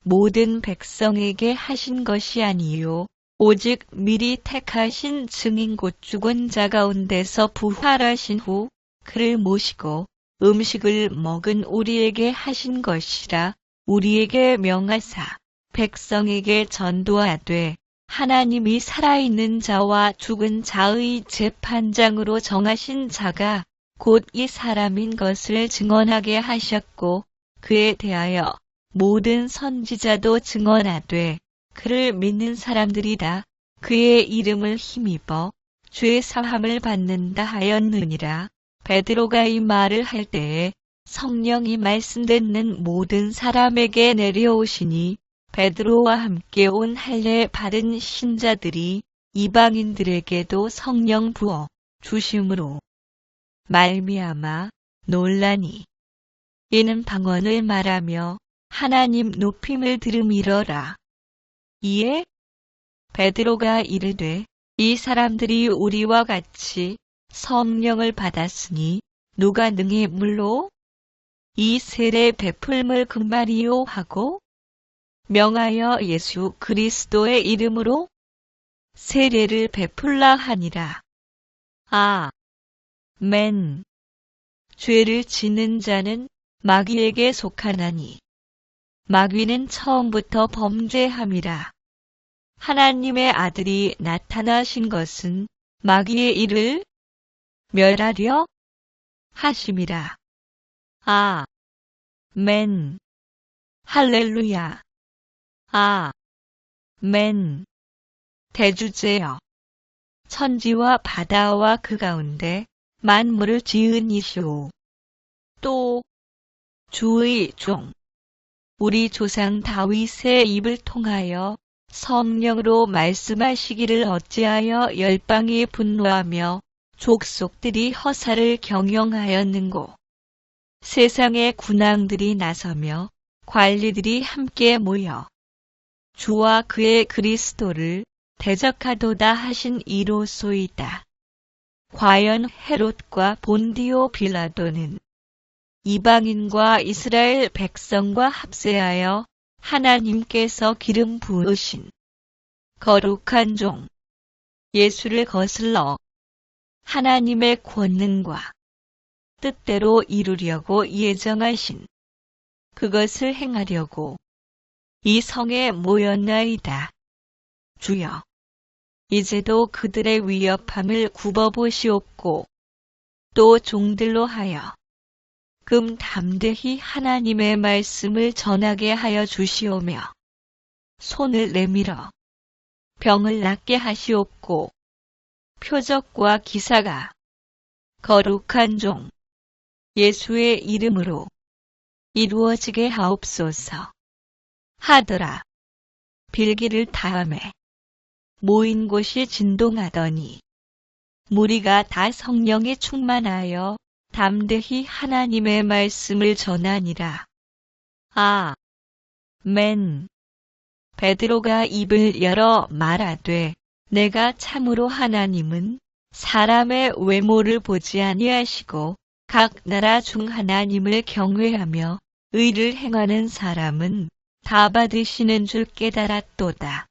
모든 백성에게 하신 것이 아니요 오직 미리 택하신 증인 곧 죽은 자 가운데서 부활하신 후 그를 모시고 음식을 먹은 우리에게 하신 것이라. 우리에게 명하사 백성에게 전도하되 하나님이 살아있는 자와 죽은 자의 재판장으로 정하신 자가 곧 이 사람인 것을 증언하게 하셨고 그에 대하여 모든 선지자도 증언하되 그를 믿는 사람들이다 그의 이름을 힘입어 죄 사함을 받는다 하였느니라. 베드로가 이 말을 할 때에 성령이 말씀 듣는 모든 사람에게 내려오시니 베드로와 함께 온 할례 받은 신자들이 이방인들에게도 성령 부어 주심으로 말미암아 놀라니 이는 방언을 말하며 하나님 높임을 들음이러라. 이에 베드로가 이르되 이 사람들이 우리와 같이 성령을 받았으니 누가 능히 물로 이 세례 베풀물 금말이요 하고 명하여 예수 그리스도의 이름으로 세례를 베풀라 하니라. 아멘. 죄를 짓는 자는 마귀에게 속하나니 마귀는 처음부터 범죄함이라. 하나님의 아들이 나타나신 것은 마귀의 일을 멸하려 하심이라. 아멘. 할렐루야. 아멘. 대주제여. 천지와 바다와 그 가운데 만물을 지은 이시오. 또 주의 종 우리 조상 다윗의 입을 통하여 성령으로 말씀하시기를 어찌하여 열방이 분노하며 족속들이 허사를 경영하였는고. 세상의 군왕들이 나서며 관리들이 함께 모여 주와 그의 그리스도를 대적하도다 하신 이로소이다. 과연 헤롯과 본디오 빌라도는 이방인과 이스라엘 백성과 합세하여 하나님께서 기름 부으신 거룩한 종 예수를 거슬러 하나님의 권능과 뜻대로 이루려고 예정하신 그것을 행하려고 이 성에 모였나이다. 주여, 이제도 그들의 위협함을 굽어보시옵고 또 종들로 하여 금 담대히 하나님의 말씀을 전하게 하여 주시오며 손을 내밀어 병을 낫게 하시옵고 표적과 기사가 거룩한 종 예수의 이름으로 이루어지게 하옵소서 하더라. 빌기를 다음에 모인 곳이 진동하더니 무리가 다 성령에 충만하여 담대히 하나님의 말씀을 전하니라. 아멘. 베드로가 입을 열어 말하되 내가 참으로 하나님은 사람의 외모를 보지 아니하시고 각 나라 중 하나님을 경외하며 의를 행하는 사람은 다 받으시는 줄 깨달았도다.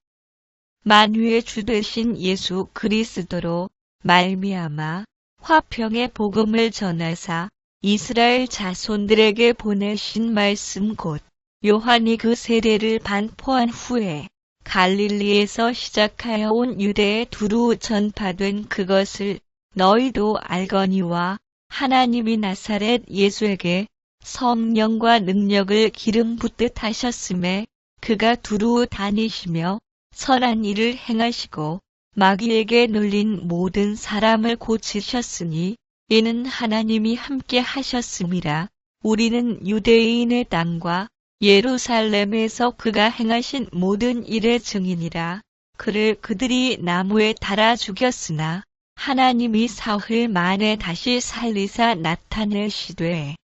만유의 주 되신 예수 그리스도로 말미암아 화평의 복음을 전하사 이스라엘 자손들에게 보내신 말씀 곧 요한이 그 세례를 반포한 후에 갈릴리에서 시작하여 온 유대에 두루 전파된 그것을 너희도 알거니와 하나님이 나사렛 예수에게 성령과 능력을 기름 붓듯 하셨음에 그가 두루 다니시며 선한 일을 행하시고 마귀에게 눌린 모든 사람을 고치셨으니 이는 하나님이 함께 하셨음이라. 우리는 유대인의 땅과 예루살렘에서 그가 행하신 모든 일의 증인이라. 그를 그들이 나무에 달아 죽였으나 하나님이 사흘 만에 다시 살리사 나타내시되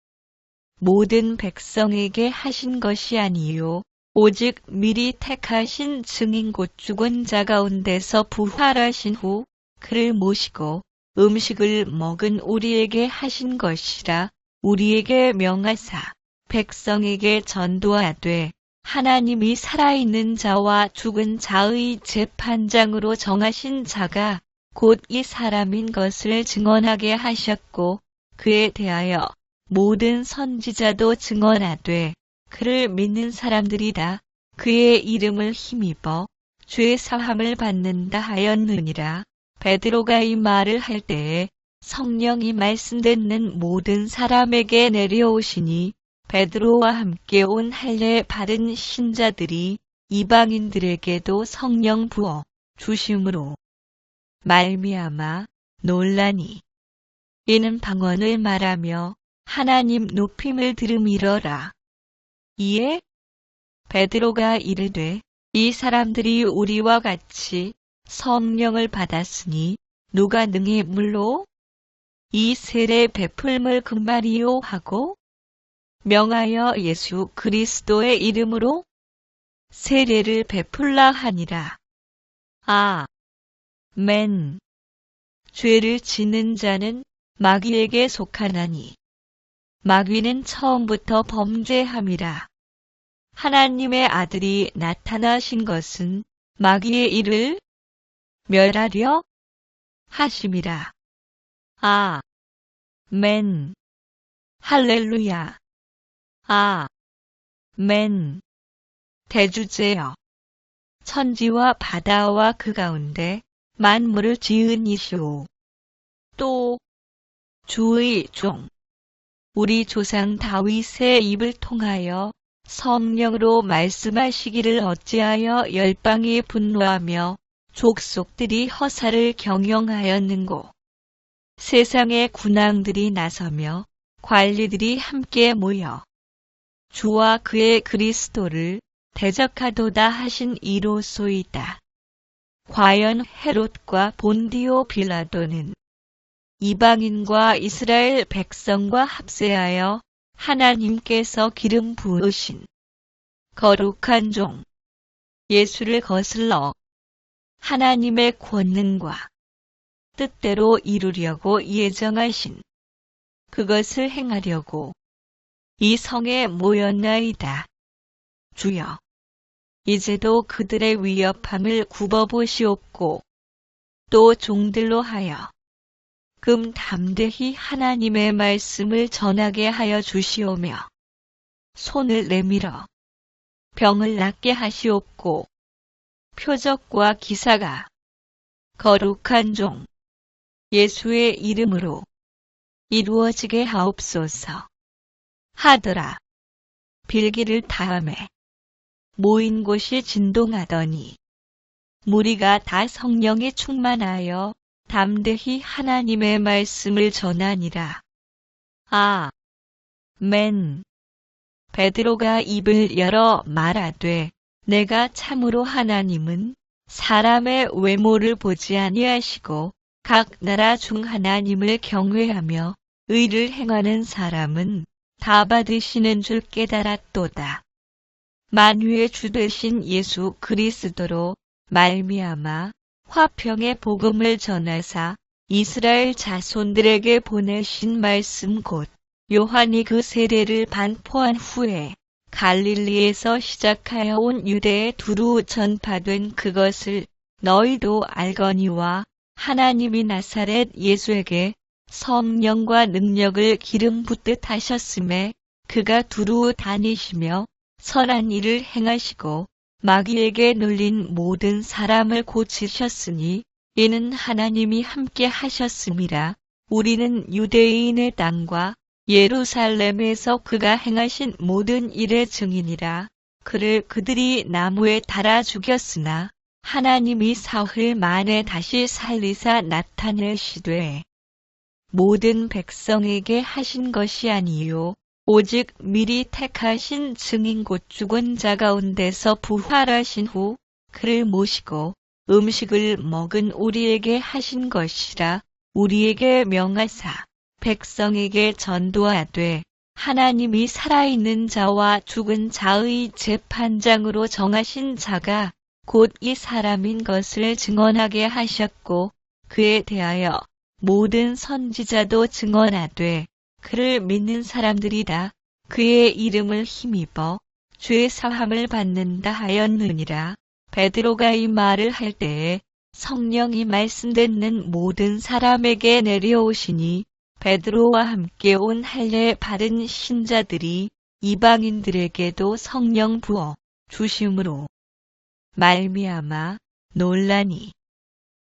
모든 백성에게 하신 것이 아니요 오직 미리 택하신 증인 곧 죽은 자 가운데서 부활하신 후 그를 모시고 음식을 먹은 우리에게 하신 것이라 우리에게 명하사 백성에게 전도하되 하나님이 살아있는 자와 죽은 자의 재판장으로 정하신 자가 곧 이 사람인 것을 증언하게 하셨고 그에 대하여 모든 선지자도 증언하되 그를 믿는 사람들이 다 그의 이름을 힘입어 죄 사함을 받는다 하였느니라. 베드로가 이 말을 할 때에 성령이 말씀 듣는 모든 사람에게 내려오시니 베드로와 함께 온 할례 받은 신자들이 이방인들에게도 성령 부어 주심으로 말미암아 놀라니 이는 방언을 말하며 하나님 높임을 들음이러라. 이에 베드로가 이르되 이 사람들이 우리와 같이 성령을 받았으니 누가 능히 물로 이 세례 베풀물 금발이요 하고 명하여 예수 그리스도의 이름으로 세례를 베풀라 하니라. 아멘. 죄를 짓는 자는 마귀에게 속하나니 마귀는 처음부터 범죄함이라. 하나님의 아들이 나타나신 것은 마귀의 일을 멸하려 하심이라. 아멘. 할렐루야. 아멘. 대주제여. 천지와 바다와 그 가운데 만물을 지은 이시오. 또 주의 종 우리 조상 다윗의 입을 통하여 성령으로 말씀하시기를 어찌하여 열방이 분노하며 족속들이 허사를 경영하였는고. 세상의 군왕들이 나서며 관리들이 함께 모여 주와 그의 그리스도를 대적하도다 하신 이로소이다. 과연 헤롯과 본디오 빌라도는 이방인과 이스라엘 백성과 합세하여 하나님께서 기름 부으신 거룩한 종 예수를 거슬러 하나님의 권능과 뜻대로 이루려고 예정하신 그것을 행하려고 이 성에 모였나이다. 주여, 이제도 그들의 위협함을 굽어보시옵고 또 종들로 하여 금 담대히 하나님의 말씀을 전하게 하여 주시오며 손을 내밀어 병을 낫게 하시옵고 표적과 기사가 거룩한 종 예수의 이름으로 이루어지게 하옵소서. 하더라. 빌기를 다음에 모인 곳이 진동하더니 무리가 다 성령에 충만하여 담대히 하나님의 말씀을 전하니라. 아멘. 베드로가 입을 열어 말하되 내가 참으로 하나님은 사람의 외모를 보지 아니하시고 각 나라 중 하나님을 경외하며 의를 행하는 사람은 다 받으시는 줄 깨달았도다. 만유의 주 되신 예수 그리스도로 말미암아 화평의 복음을 전하사 이스라엘 자손들에게 보내신 말씀 곧 요한이 그 세례를 반포한 후에 갈릴리에서 시작하여 온 유대에 두루 전파된 그것을 너희도 알거니와 하나님이 나사렛 예수에게 성령과 능력을 기름 붓듯 하셨음에 그가 두루 다니시며 선한 일을 행하시고 마귀에게 눌린 모든 사람을 고치셨으니 이는 하나님이 함께 하셨음이라. 우리는 유대인의 땅과 예루살렘에서 그가 행하신 모든 일의 증인이라. 그를 그들이 나무에 달아 죽였으나 하나님이 사흘 만에 다시 살리사 나타내시되 모든 백성에게 하신 것이 아니요 오직 미리 택하신 증인 곧 죽은 자 가운데서 부활하신 후 그를 모시고 음식을 먹은 우리에게 하신 것이라. 우리에게 명하사 백성에게 전도하되 하나님이 살아있는 자와 죽은 자의 재판장으로 정하신 자가 곧 이 사람인 것을 증언하게 하셨고 그에 대하여 모든 선지자도 증언하되 그를 믿는 사람들이 다 그의 이름을 힘입어 죄 사함을 받는다 하였느니라. 베드로가 이 말을 할 때에 성령이 말씀 듣는 모든 사람에게 내려오시니 베드로와 함께 온 할례 바른 신자들이 이방인들에게도 성령 부어 주심으로 말미암아 놀라니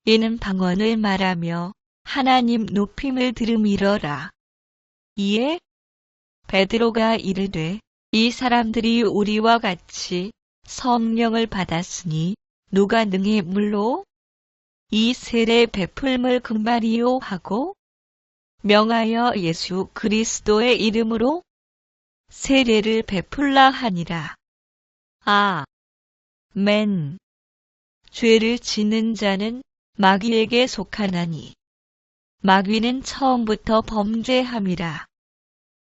이는 방언을 말하며 하나님 높임을 들음이러라. 이에 베드로가 이르되 이 사람들이 우리와 같이 성령을 받았으니 누가 능히 물로 이 세례 베풀물 금발이요 하고 명하여 예수 그리스도의 이름으로 세례를 베풀라 하니라. 아멘. 죄를 지는 자는 마귀에게 속하나니 마귀는 처음부터 범죄함이라.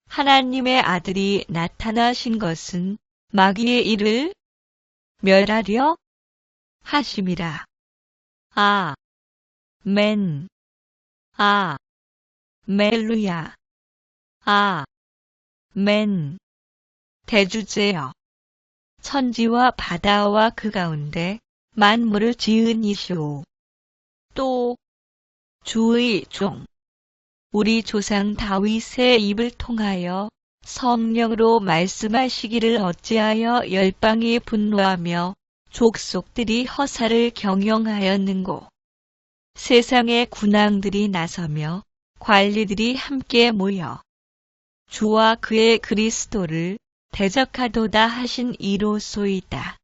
하나님의 아들이 나타나신 것은 마귀의 일을 멸하려 하심이라. 아멘. 아멘루야. 아멘. 대주제여. 천지와 바다와 그 가운데 만물을 지은 이시오. 또 주의 종 우리 조상 다윗의 입을 통하여 성령으로 말씀하시기를 어찌하여 열방이 분노하며 족속들이 허사를 경영하였는고. 세상의 군왕들이 나서며 관리들이 함께 모여 주와 그의 그리스도를 대적하도다 하신 이로소이다.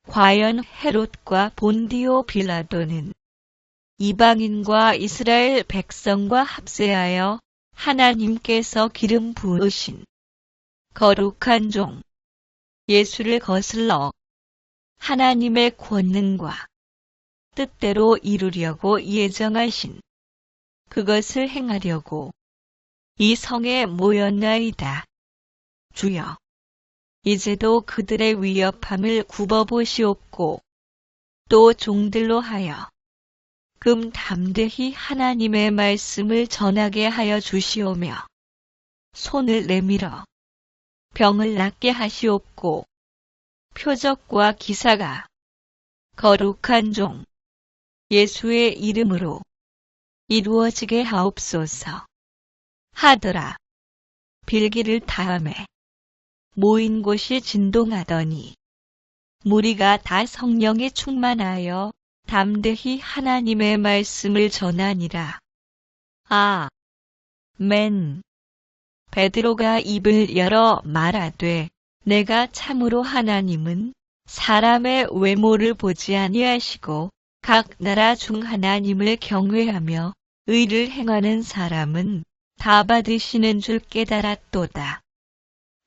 과연 헤롯과 본디오 빌라도는 이방인과 이스라엘 백성과 합세하여 하나님께서 기름 부으신 거룩한 종 예수를 거슬러 하나님의 권능과 뜻대로 이루려고 예정하신 그것을 행하려고 이 성에 모였나이다. 주여, 이제도 그들의 위협함을 굽어보시옵고 또 종들로 하여 금 담대히 하나님의 말씀을 전하게 하여 주시오며 손을 내밀어 병을 낫게 하시옵고 표적과 기사가 거룩한 종 예수의 이름으로 이루어지게 하옵소서 하더라. 빌기를 다음에 모인 곳이 진동하더니 무리가 다 성령에 충만하여 담대히 하나님의 말씀을 전하니라. 아멘. 베드로가 입을 열어 말하되 내가 참으로 하나님은 사람의 외모를 보지 아니하시고 각 나라 중 하나님을 경외하며 의를 행하는 사람은 다 받으시는 줄 깨달았도다.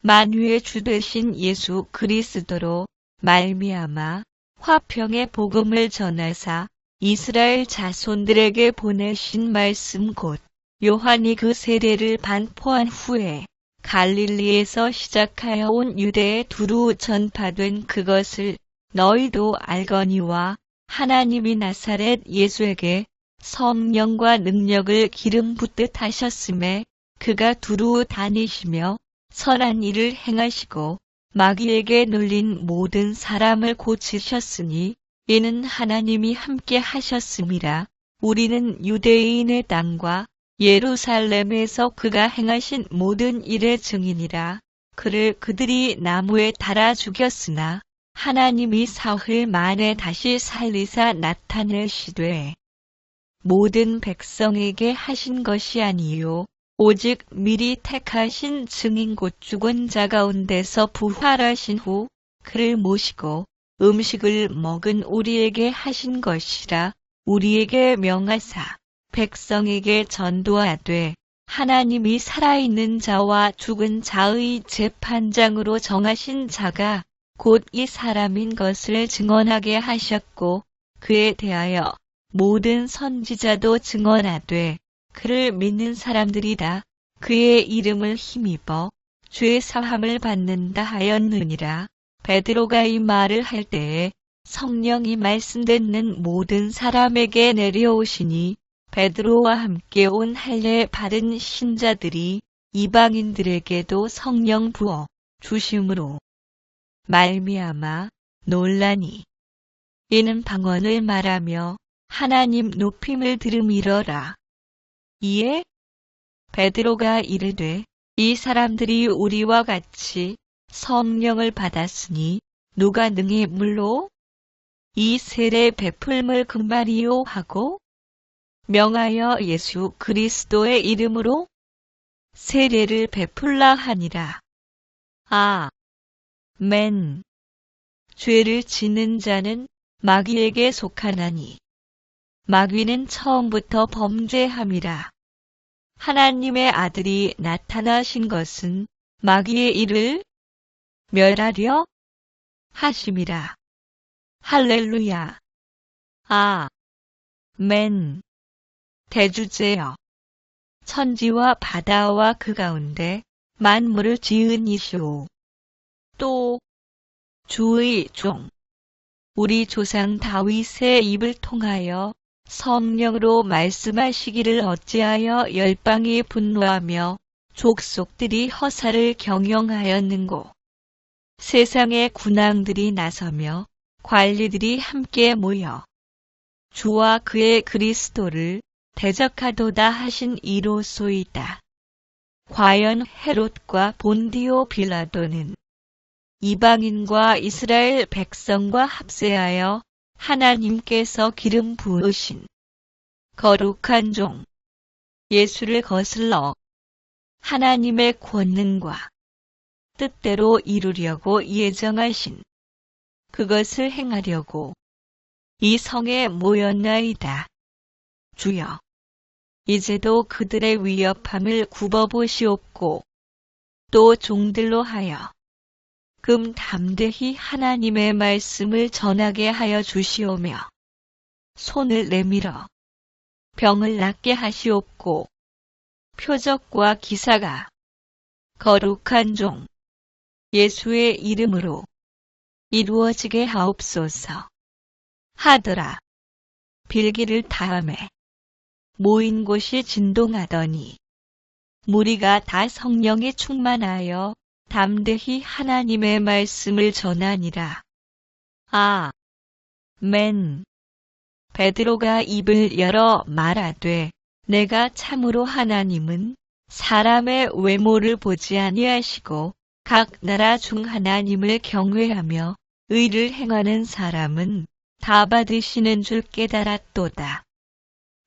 만유의 주 되신 예수 그리스도로 말미암아 화평의 복음을 전하사 이스라엘 자손들에게 보내신 말씀 곧 요한이 그 세례를 반포한 후에 갈릴리에서 시작하여 온 유대에 두루 전파된 그것을 너희도 알거니와 하나님이 나사렛 예수에게 성령과 능력을 기름 붓듯 하셨음에 그가 두루 다니시며 선한 일을 행하시고 마귀에게 눌린 모든 사람을 고치셨으니 이는 하나님이 함께 하셨음이라. 우리는 유대인의 땅과 예루살렘에서 그가 행하신 모든 일의 증인이라. 그를 그들이 나무에 달아 죽였으나 하나님이 사흘 만에 다시 살리사 나타내시되 모든 백성에게 하신 것이 아니요 오직 미리 택하신 증인 곧 죽은 자 가운데서 부활하신 후 그를 모시고 음식을 먹은 우리에게 하신 것이라. 우리에게 명하사 백성에게 전도하되 하나님이 살아있는 자와 죽은 자의 재판장으로 정하신 자가 곧 이 사람인 것을 증언하게 하셨고 그에 대하여 모든 선지자도 증언하되 그를 믿는 사람들이 다 그의 이름을 힘입어 죄 사함을 받는다 하였느니라. 베드로가 이 말을 할 때에 성령이 말씀 듣는 모든 사람에게 내려오시니 베드로와 함께 온 할례 받은 신자들이 이방인들에게도 성령 부어 주심으로 말미암아 놀라니. 이는 방언을 말하며 하나님 높임을 들음이러라. 이에 베드로가 이르되 이 사람들이 우리와 같이 성령을 받았으니 누가 능히 물로 이 세례 베풀물 금발이요 하고 명하여 예수 그리스도의 이름으로 세례를 베풀라 하니라. 아멘. 죄를 짓는 자는 마귀에게 속하나니 마귀는 처음부터 범죄함이라. 하나님의 아들이 나타나신 것은 마귀의 일을 멸하려 하심이라. 할렐루야. 아멘. 대주제여. 천지와 바다와 그 가운데 만물을 지은 이시오. 또 주의 종 우리 조상 다윗의 입을 통하여 성령으로 말씀하시기를 어찌하여 열방이 분노하며 족속들이 허사를 경영하였는고. 세상의 군왕들이 나서며 관리들이 함께 모여 주와 그의 그리스도를 대적하도다 하신 이로소이다. 과연 헤롯과 본디오 빌라도는 이방인과 이스라엘 백성과 합세하여 하나님께서 기름 부으신 거룩한 종 예수를 거슬러 하나님의 권능과 뜻대로 이루려고 예정하신 그것을 행하려고 이 성에 모였나이다. 주여, 이제도 그들의 위협함을 굽어보시옵고 또 종들로 하여 담대히 하나님의 말씀을 전하게 하여 주시오며 손을 내밀어 병을 낫게 하시옵고 표적과 기사가 거룩한 종 예수의 이름으로 이루어지게 하옵소서 하더라. 빌기를 다음에 모인 곳이 진동하더니 무리가 다 성령에 충만하여 담대히 하나님의 말씀을 전하니라. 아멘. 베드로가 입을 열어 말하되 내가 참으로 하나님은 사람의 외모를 보지 아니하시고 각 나라 중 하나님을 경외하며 의를 행하는 사람은 다 받으시는 줄 깨달았도다.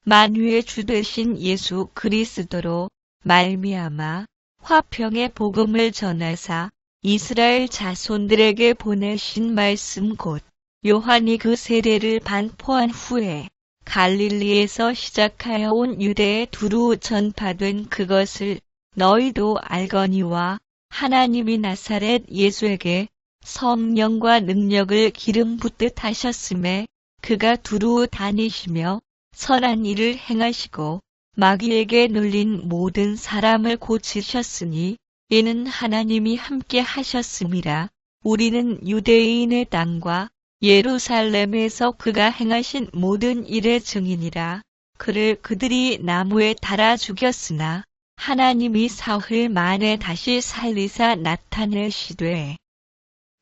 만유의 주 되신 예수 그리스도로 말미암아 화평의 복음을 전하사 이스라엘 자손들에게 보내신 말씀 곧 요한이 그 세례를 반포한 후에 갈릴리에서 시작하여 온 유대에 두루 전파된 그것을 너희도 알거니와 하나님이 나사렛 예수에게 성령과 능력을 기름 붓듯 하셨음에 그가 두루 다니시며 선한 일을 행하시고 마귀에게 눌린 모든 사람을 고치셨으니 이는 하나님이 함께 하셨음이라. 우리는 유대인의 땅과 예루살렘에서 그가 행하신 모든 일의 증인이라. 그를 그들이 나무에 달아 죽였으나 하나님이 사흘 만에 다시 살리사 나타내시되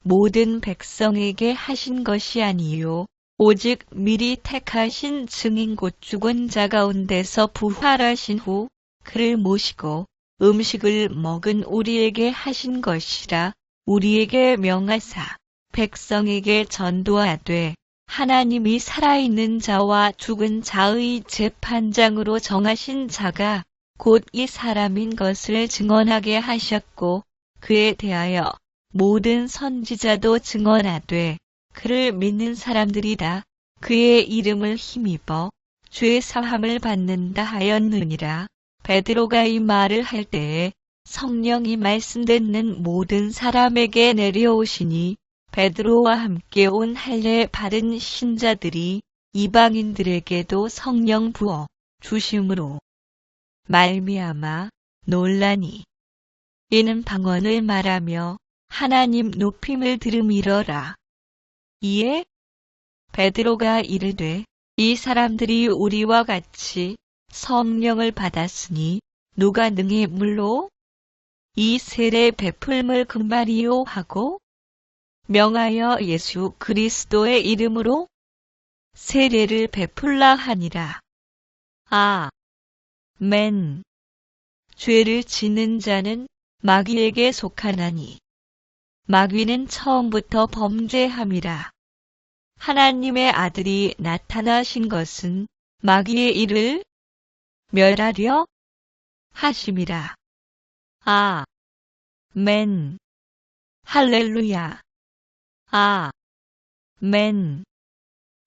모든 백성에게 하신 것이 아니요 오직 미리 택하신 증인 곧 죽은 자 가운데서 부활하신 후 그를 모시고 음식을 먹은 우리에게 하신 것이라. 우리에게 명하사 백성에게 전도하되 하나님이 살아있는 자와 죽은 자의 재판장으로 정하신 자가 곧 이 사람인 것을 증언하게 하셨고 그에 대하여 모든 선지자도 증언하되 그를 믿는 사람들이다 그의 이름을 힘입어 죄 사함을 받는다 하였느니라. 베드로가 이 말을 할 때에 성령이 말씀 듣는 모든 사람에게 내려오시니 베드로와 함께 온 할례 받은 신자들이 이방인들에게도 성령 부어 주심으로 말미암아 놀라니. 이는 방언을 말하며 하나님 높임을 들음이러라. 이에 베드로가 이르되 이 사람들이 우리와 같이 성령을 받았으니 누가 능히 물로 이 세례 베풀물 금발이요 하고 명하여 예수 그리스도의 이름으로 세례를 베풀라 하니라. 아멘. 죄를 지는 자는 마귀에게 속하나니 마귀는 처음부터 범죄함이라. 하나님의 아들이 나타나신 것은 마귀의 일을 멸하려 하심이라. 아멘. 할렐루야. 아멘.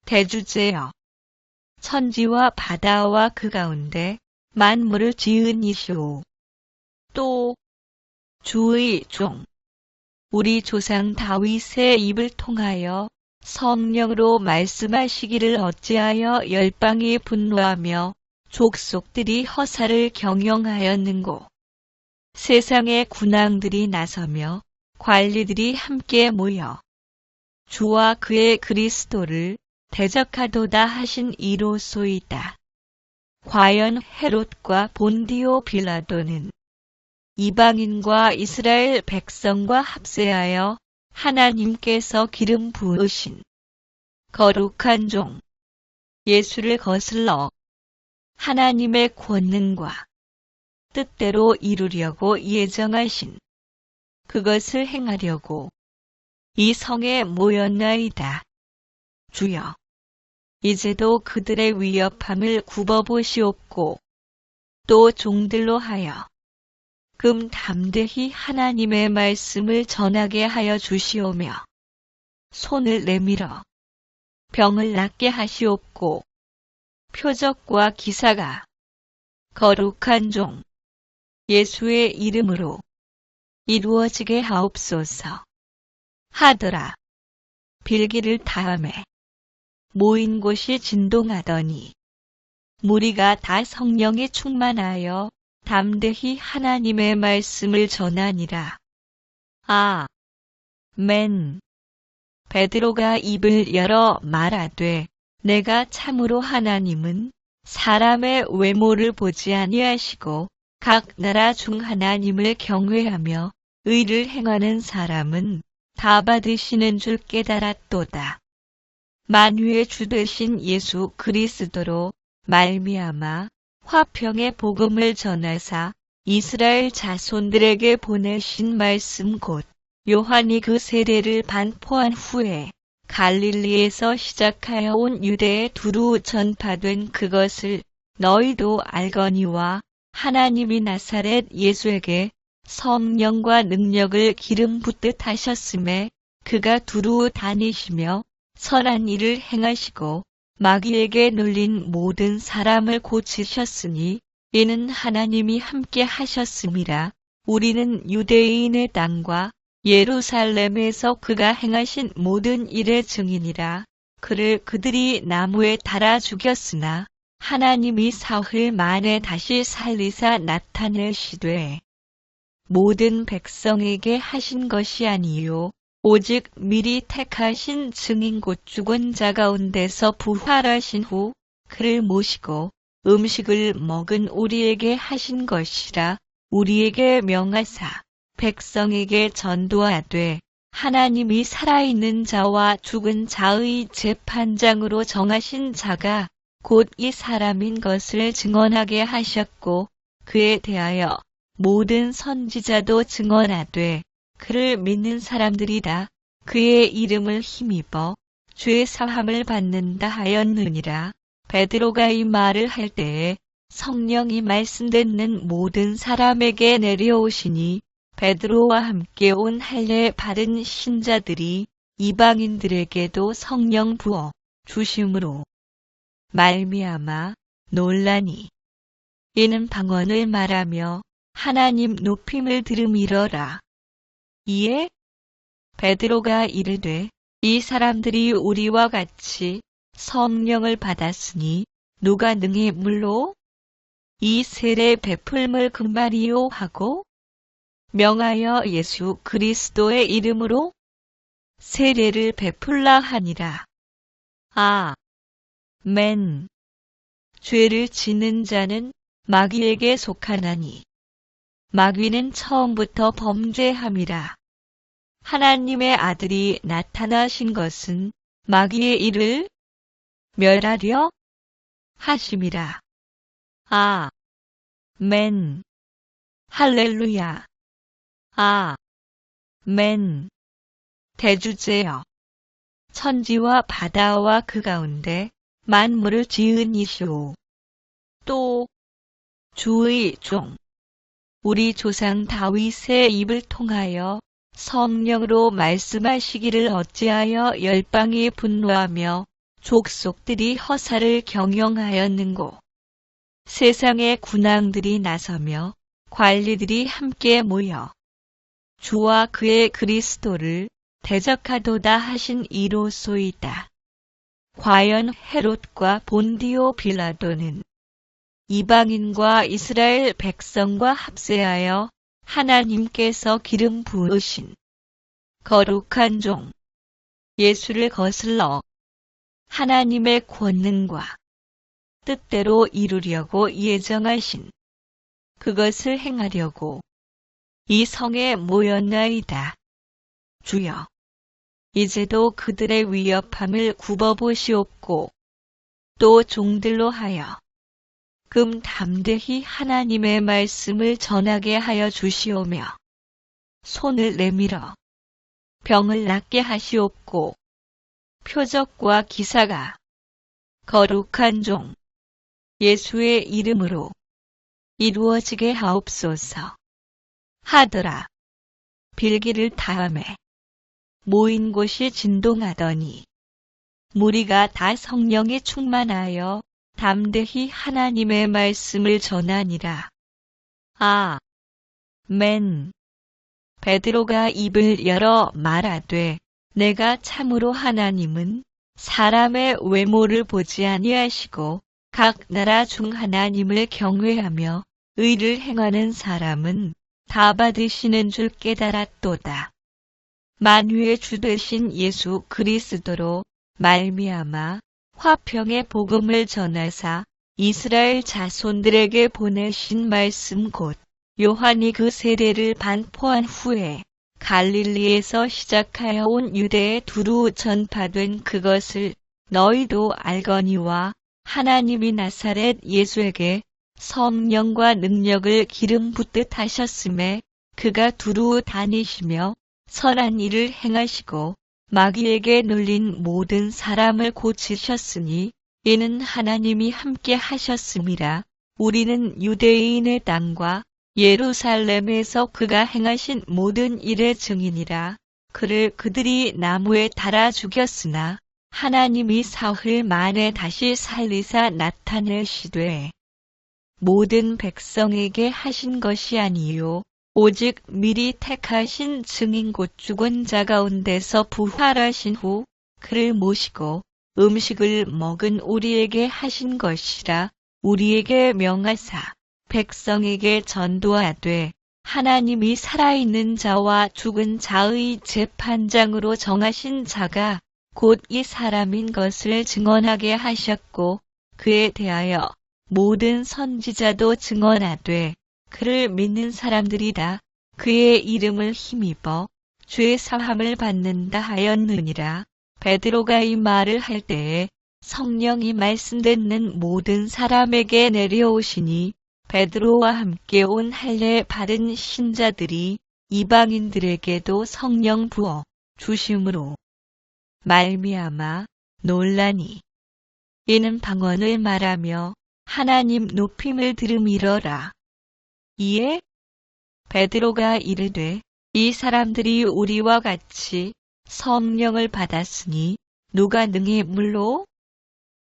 대주제여. 천지와 바다와 그 가운데 만물을 지은 이시오. 또 주의 종 우리 조상 다윗의 입을 통하여 성령으로 말씀하시기를 어찌하여 열방이 분노하며 족속들이 허사를 경영하였는고. 세상의 군왕들이 나서며 관리들이 함께 모여 주와 그의 그리스도를 대적하도다 하신 이로소이다. 과연 헤롯과 본디오 빌라도는 이방인과 이스라엘 백성과 합세하여 하나님께서 기름 부으신 거룩한 종 예수를 거슬러 하나님의 권능과 뜻대로 이루려고 예정하신 그것을 행하려고 이 성에 모였나이다. 주여, 이제도 그들의 위협함을 굽어보시옵고 또 종들로 하여 금 담대히 하나님의 말씀을 전하게 하여 주시오며 손을 내밀어 병을 낫게 하시옵고 표적과 기사가 거룩한 종 예수의 이름으로 이루어지게 하옵소서. 하더라. 빌기를 다음에 모인 곳이 진동하더니 무리가 다 성령에 충만하여 담대히 하나님의 말씀을 전하니라. 아멘. 베드로가 입을 열어 말하되 내가 참으로 하나님은 사람의 외모를 보지 아니하시고 각 나라 중 하나님을 경외하며 의를 행하는 사람은 다 받으시는 줄 깨달았도다. 만유의 주 되신 예수 그리스도로 말미암아 화평의 복음을 전하사 이스라엘 자손들에게 보내신 말씀 곧 요한이 그 세례를 반포한 후에 갈릴리에서 시작하여 온 유대에 두루 전파된 그것을 너희도 알거니와 하나님이 나사렛 예수에게 성령과 능력을 기름 붓듯 하셨음에 그가 두루 다니시며 선한 일을 행하시고 마귀에게 눌린 모든 사람을 고치셨으니 이는 하나님이 함께 하셨음이라. 우리는 유대인의 땅과 예루살렘에서 그가 행하신 모든 일의 증인이라. 그를 그들이 나무에 달아 죽였으나 하나님이 사흘 만에 다시 살리사 나타내시되 모든 백성에게 하신 것이 아니요 오직 미리 택하신 증인 곧 죽은 자 가운데서 부활하신 후 그를 모시고 음식을 먹은 우리에게 하신 것이라. 우리에게 명하사 백성에게 전도하되 하나님이 살아있는 자와 죽은 자의 재판장으로 정하신 자가 곧 이 사람인 것을 증언하게 하셨고 그에 대하여 모든 선지자도 증언하되 그를 믿는 사람들이다 그의 이름을 힘입어 죄 사함을 받는다 하였느니라. 베드로가 이 말을 할 때에 성령이 말씀 듣는 모든 사람에게 내려오시니 베드로와 함께 온 할례 받은 신자들이 이방인들에게도 성령 부어 주심으로 말미암아 놀라니 이는 방언을 말하며 하나님 높임을 들음이러라. 이에 베드로가 이르되 이 사람들이 우리와 같이 성령을 받았으니 누가 능히 물로 이 세례 베풀물 금발이요 하고 명하여 예수 그리스도의 이름으로 세례를 베풀라 하니라. 아멘. 죄를 지는 자는 마귀에게 속하나니 마귀는 처음부터 범죄함이라. 하나님의 아들이 나타나신 것은 마귀의 일을 멸하려 하심이라. 아멘. 할렐루야. 아멘. 대주제여. 천지와 바다와 그 가운데 만물을 지은 이시오. 또 주의 종 우리 조상 다윗의 입을 통하여 성령으로 말씀하시기를 어찌하여 열방이 분노하며 족속들이 허사를 경영하였는고. 세상의 군왕들이 나서며 관리들이 함께 모여 주와 그의 그리스도를 대적하도다 하신 이로소이다. 과연 헤롯과 본디오 빌라도는 이방인과 이스라엘 백성과 합세하여 하나님께서 기름 부으신 거룩한 종 예수를 거슬러 하나님의 권능과 뜻대로 이루려고 예정하신 그것을 행하려고 이 성에 모였나이다. 주여, 이제도 그들의 위협함을 굽어보시옵고 또 종들로 하여 담대히 하나님의 말씀을 전하게 하여 주시오며 손을 내밀어 병을 낫게 하시옵고 표적과 기사가 거룩한 종 예수의 이름으로 이루어지게 하옵소서 하더라. 빌기를 다음에 모인 곳이 진동하더니 무리가 다 성령에 충만하여 담대히 하나님의 말씀을 전하니라. 아멘. 베드로가 입을 열어 말하되 내가 참으로 하나님은 사람의 외모를 보지 아니하시고 각 나라 중 하나님을 경외하며 의를 행하는 사람은 다 받으시는 줄 깨달았도다. 만유의 주 되신 예수 그리스도로 말미암아 화평의 복음을 전하사 이스라엘 자손들에게 보내신 말씀 곧 요한이 그 세례를 반포한 후에 갈릴리에서 시작하여 온 유대에 두루 전파된 그것을 너희도 알거니와 하나님이 나사렛 예수에게 성령과 능력을 기름 붓듯 하셨음에 그가 두루 다니시며 선한 일을 행하시고 마귀에게 눌린 모든 사람을 고치셨으니 이는 하나님이 함께 하셨음이라. 우리는 유대인의 땅과 예루살렘에서 그가 행하신 모든 일의 증인이라. 그를 그들이 나무에 달아 죽였으나 하나님이 사흘 만에 다시 살리사 나타내시되 모든 백성에게 하신 것이 아니요 오직 미리 택하신 증인 곧 죽은 자 가운데서 부활하신 후 그를 모시고 음식을 먹은 우리에게 하신 것이라. 우리에게 명하사 백성에게 전도하되 하나님이 살아있는 자와 죽은 자의 재판장으로 정하신 자가 곧 이 사람인 것을 증언하게 하셨고 그에 대하여 모든 선지자도 증언하되 그를 믿는 사람들이다 그의 이름을 힘입어 죄 사함을 받는다 하였느니라. 베드로가 이 말을 할 때에 성령이 말씀 듣는 모든 사람에게 내려오시니 베드로와 함께 온 할례 받은 신자들이 이방인들에게도 성령 부어 주심으로 말미암아 놀라니 이는 방언을 말하며 하나님 높임을 들음이러라. 이에 베드로가 이르되 이 사람들이 우리와 같이 성령을 받았으니 누가 능히 물로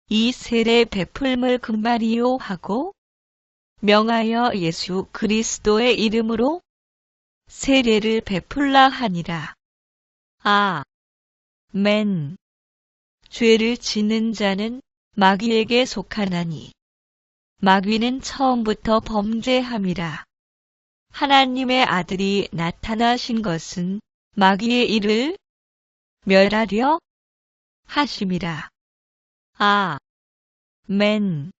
이 세례 베풀물 금말이요 하고 명하여 예수 그리스도의 이름으로 세례를 베풀라 하니라. 아멘. 죄를 지는 자는 마귀에게 속하나니 마귀는 처음부터 범죄함이라. 하나님의 아들이 나타나신 것은 마귀의 일을 멸하려 하심이라. 아멘.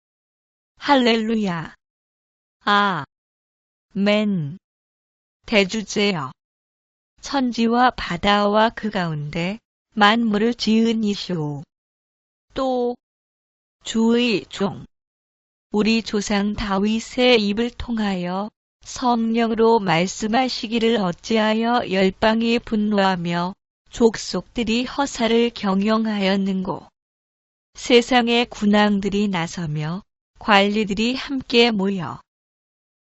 할렐루야. 아멘. 대주제여. 천지와 바다와 그 가운데 만물을 지은 이시오. 또 주의 종 우리 조상 다윗의 입을 통하여 성령으로 말씀하시기를 어찌하여 열방이 분노하며 족속들이 허사를 경영하였는고. 세상의 군왕들이 나서며 관리들이 함께 모여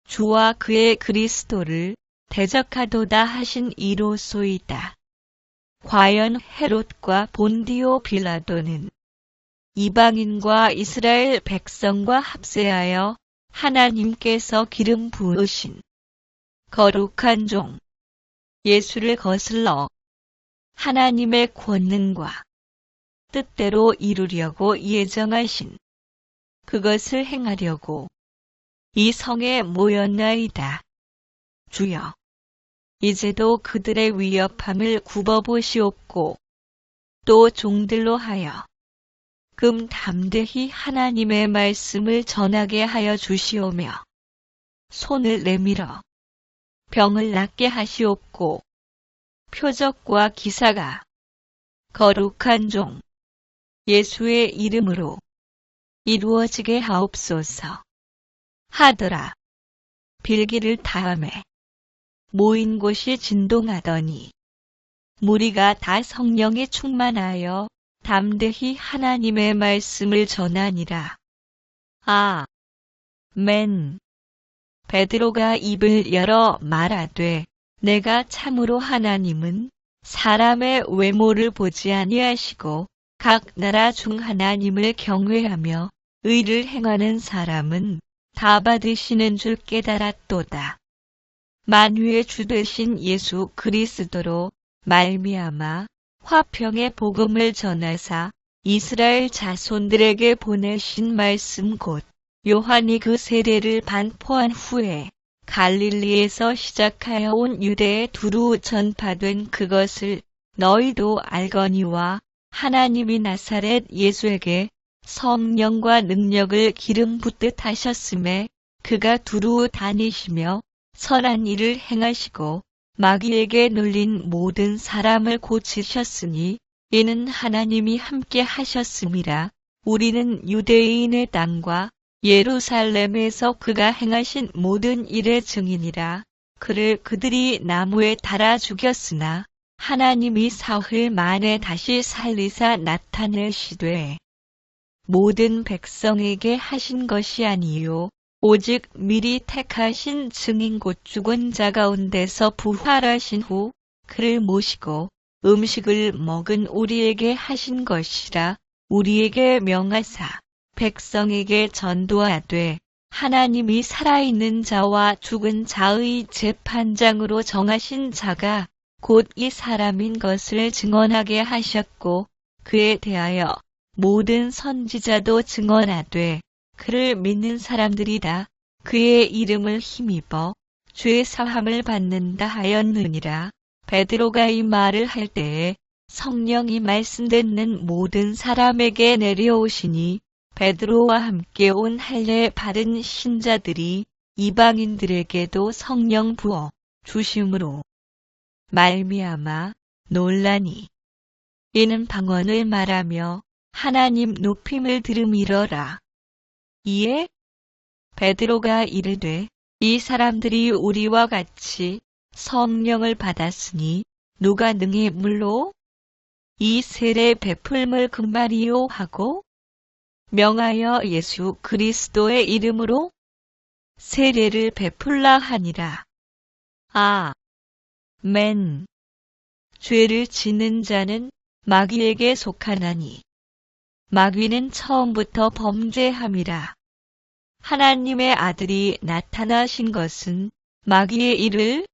주와 그의 그리스도를 대적하도다 하신 이로소이다. 과연 헤롯과 본디오 빌라도는 이방인과 이스라엘 백성과 합세하여 하나님께서 기름 부으신 거룩한 종 예수를 거슬러 하나님의 권능과 뜻대로 이루려고 예정하신 그것을 행하려고 이 성에 모였나이다. 주여, 이제도 그들의 위협함을 굽어보시옵고 또 종들로 하여 금 담대히 하나님의 말씀을 전하게 하여 주시오며 손을 내밀어 병을 낫게 하시옵고 표적과 기사가 거룩한 종 예수의 이름으로 이루어지게 하옵소서. 하더라. 빌기를 다음에 모인 곳이 진동하더니 무리가 다 성령에 충만하여 담대히 하나님의 말씀을 전하니라. 아멘. 베드로가 입을 열어 말하되 내가 참으로 하나님은 사람의 외모를 보지 아니하시고 각 나라 중 하나님을 경외하며 의를 행하는 사람은 다 받으시는 줄 깨달았도다. 만유의 주 되신 예수 그리스도로 말미암아 화평의 복음을 전하사 이스라엘 자손들에게 보내신 말씀 곧 요한이 그 세례를 반포한 후에 갈릴리에서 시작하여 온 유대에 두루 전파된 그것을 너희도 알거니와 하나님이 나사렛 예수에게 성령과 능력을 기름 붓듯 하셨음에 그가 두루 다니시며 선한 일을 행하시고 마귀에게 눌린 모든 사람을 고치셨으니 이는 하나님이 함께 하셨음이라. 우리는 유대인의 땅과 예루살렘에서 그가 행하신 모든 일의 증인이라. 그를 그들이 나무에 달아 죽였으나 하나님이 사흘 만에 다시 살리사 나타내시되 모든 백성에게 하신 것이 아니요 오직 미리 택하신 증인 곧 죽은 자 가운데서 부활하신 후 그를 모시고 음식을 먹은 우리에게 하신 것이라. 우리에게 명하사 백성에게 전도하되 하나님이 살아있는 자와 죽은 자의 재판장으로 정하신 자가 곧 이 사람인 것을 증언하게 하셨고 그에 대하여 모든 선지자도 증언하되 그를 믿는 사람들이 다 그의 이름을 힘입어 죄 사함을 받는다 하였느니라. 베드로가 이 말을 할 때에 성령이 말씀 듣는 모든 사람에게 내려오시니 베드로와 함께 온 할례 받은 신자들이 이방인들에게도 성령 부어 주심으로 말미암아 놀라니 이는 방언을 말하며 하나님 높임을 들음이러라. 이에 베드로가 이르되 이 사람들이 우리와 같이 성령을 받았으니 누가 능히 물로 이 세례 베풀물 금발이요 하고 명하여 예수 그리스도의 이름으로 세례를 베풀라 하니라. 아멘. 죄를 짓는 자는 마귀에게 속하나니 마귀는 처음부터 범죄함이라. 하나님의 아들이 나타나신 것은 마귀의 일을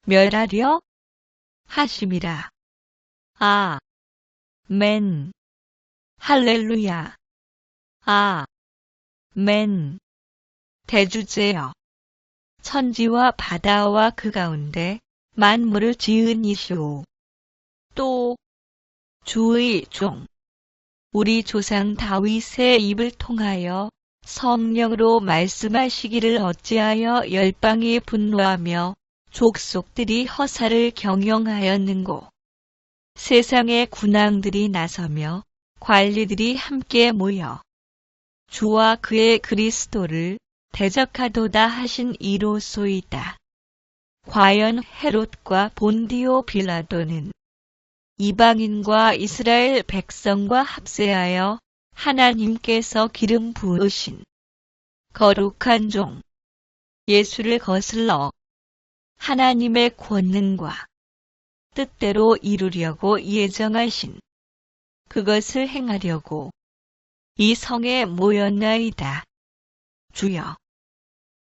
멸하려 하심이라. 아멘. 할렐루야. 아멘. 대주제여. 천지와 바다와 그 가운데 만물을 지은 이시오. 또 주의 종 우리 조상 다윗의 입을 통하여 성령으로 말씀하시기를 어찌하여 열방이 분노하며 족속들이 허사를 경영하였는고. 세상의 군왕들이 나서며 관리들이 함께 모여 주와 그의 그리스도를 대적하도다 하신 이로소이다. 과연 헤롯과 본디오 빌라도는 이방인과 이스라엘 백성과 합세하여 하나님께서 기름 부으신 거룩한 종 예수를 거슬러 하나님의 권능과 뜻대로 이루려고 예정하신 그것을 행하려고 이 성에 모였나이다. 주여,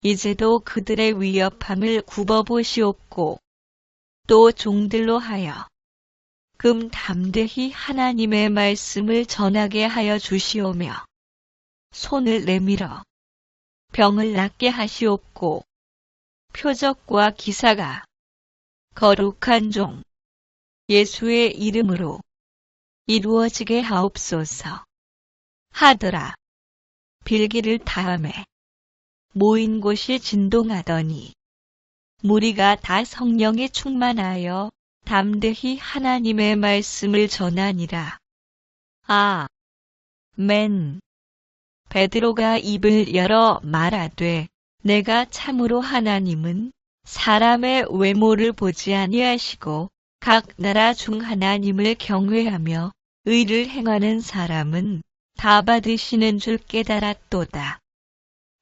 이제도 그들의 위협함을 굽어보시옵고 또 종들로 하여 금 담대히 하나님의 말씀을 전하게 하여 주시오며 손을 내밀어 병을 낫게 하시옵고 표적과 기사가 거룩한 종 예수의 이름으로 이루어지게 하옵소서. 하더라. 빌기를 다음에 모인 곳이 진동하더니 무리가 다 성령에 충만하여 담대히 하나님의 말씀을 전하니라. 아멘. 베드로가 입을 열어 말하되 내가 참으로 하나님은 사람의 외모를 보지 아니하시고 각 나라 중 하나님을 경외하며 의를 행하는 사람은 다 받으시는 줄 깨달았도다.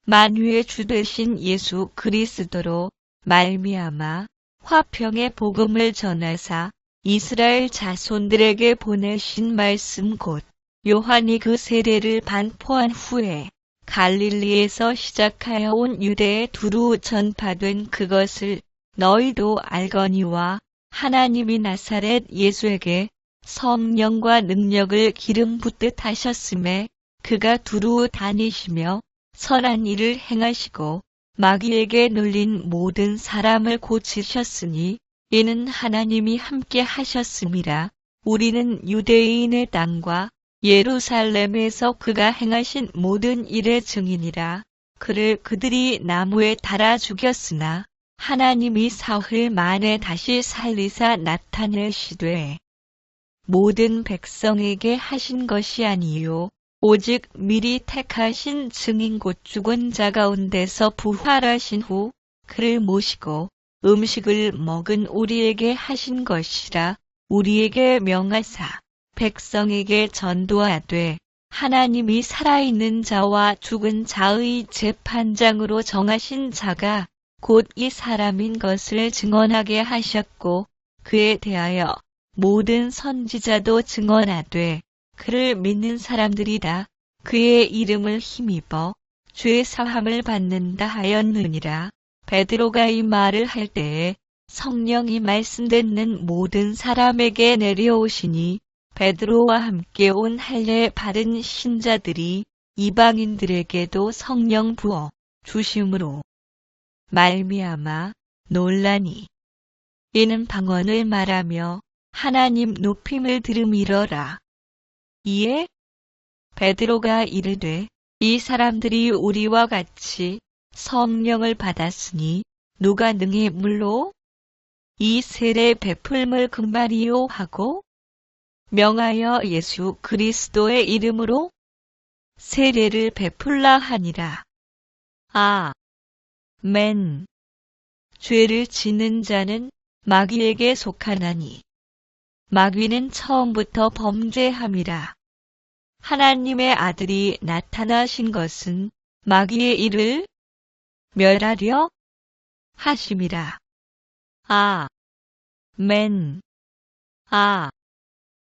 만유의 주 되신 예수 그리스도로 말미암아 화평의 복음을 전하사 이스라엘 자손들에게 보내신 말씀 곧 요한이 그 세례를 반포한 후에 갈릴리에서 시작하여 온 유대에 두루 전파된 그것을 너희도 알거니와 하나님이 나사렛 예수에게 성령과 능력을 기름 붓듯 하셨음에 그가 두루 다니시며 선한 일을 행하시고 마귀에게 눌린 모든 사람을 고치셨으니 이는 하나님이 함께 하셨음이라. 우리는 유대인의 땅과 예루살렘에서 그가 행하신 모든 일의 증인이라. 그를 그들이 나무에 달아 죽였으나 하나님이 사흘 만에 다시 살리사 나타내시되 모든 백성에게 하신 것이 아니요 오직 미리 택하신 증인 곧 죽은 자 가운데서 부활하신 후 그를 모시고 음식을 먹은 우리에게 하신 것이라. 우리에게 명하사 백성에게 전도하되 하나님이 살아있는 자와 죽은 자의 재판장으로 정하신 자가 곧 이 사람인 것을 증언하게 하셨고 그에 대하여 모든 선지자도 증언하되 그를 믿는 사람들이다 그의 이름을 힘입어 죄 사함을 받는다 하였느니라. 베드로가 이 말을 할 때에 성령이 말씀 듣는 모든 사람에게 내려오시니 베드로와 함께 온 할례 바른 신자들이 이방인들에게도 성령 부어 주심으로 말미암아 놀라니 이는 방언을 말하며 하나님 높임을 들음이러라. 이에 베드로가 이르되 이 사람들이 우리와 같이 성령을 받았으니 누가 능히 물로 이 세례 베풀물 금발이요 하고 명하여 예수 그리스도의 이름으로 세례를 베풀라 하니라. 아멘. 죄를 짓는 자는 마귀에게 속하나니 마귀는 처음부터 범죄함이라. 하나님의 아들이 나타나신 것은 마귀의 일을 멸하려 하심이라. 아멘.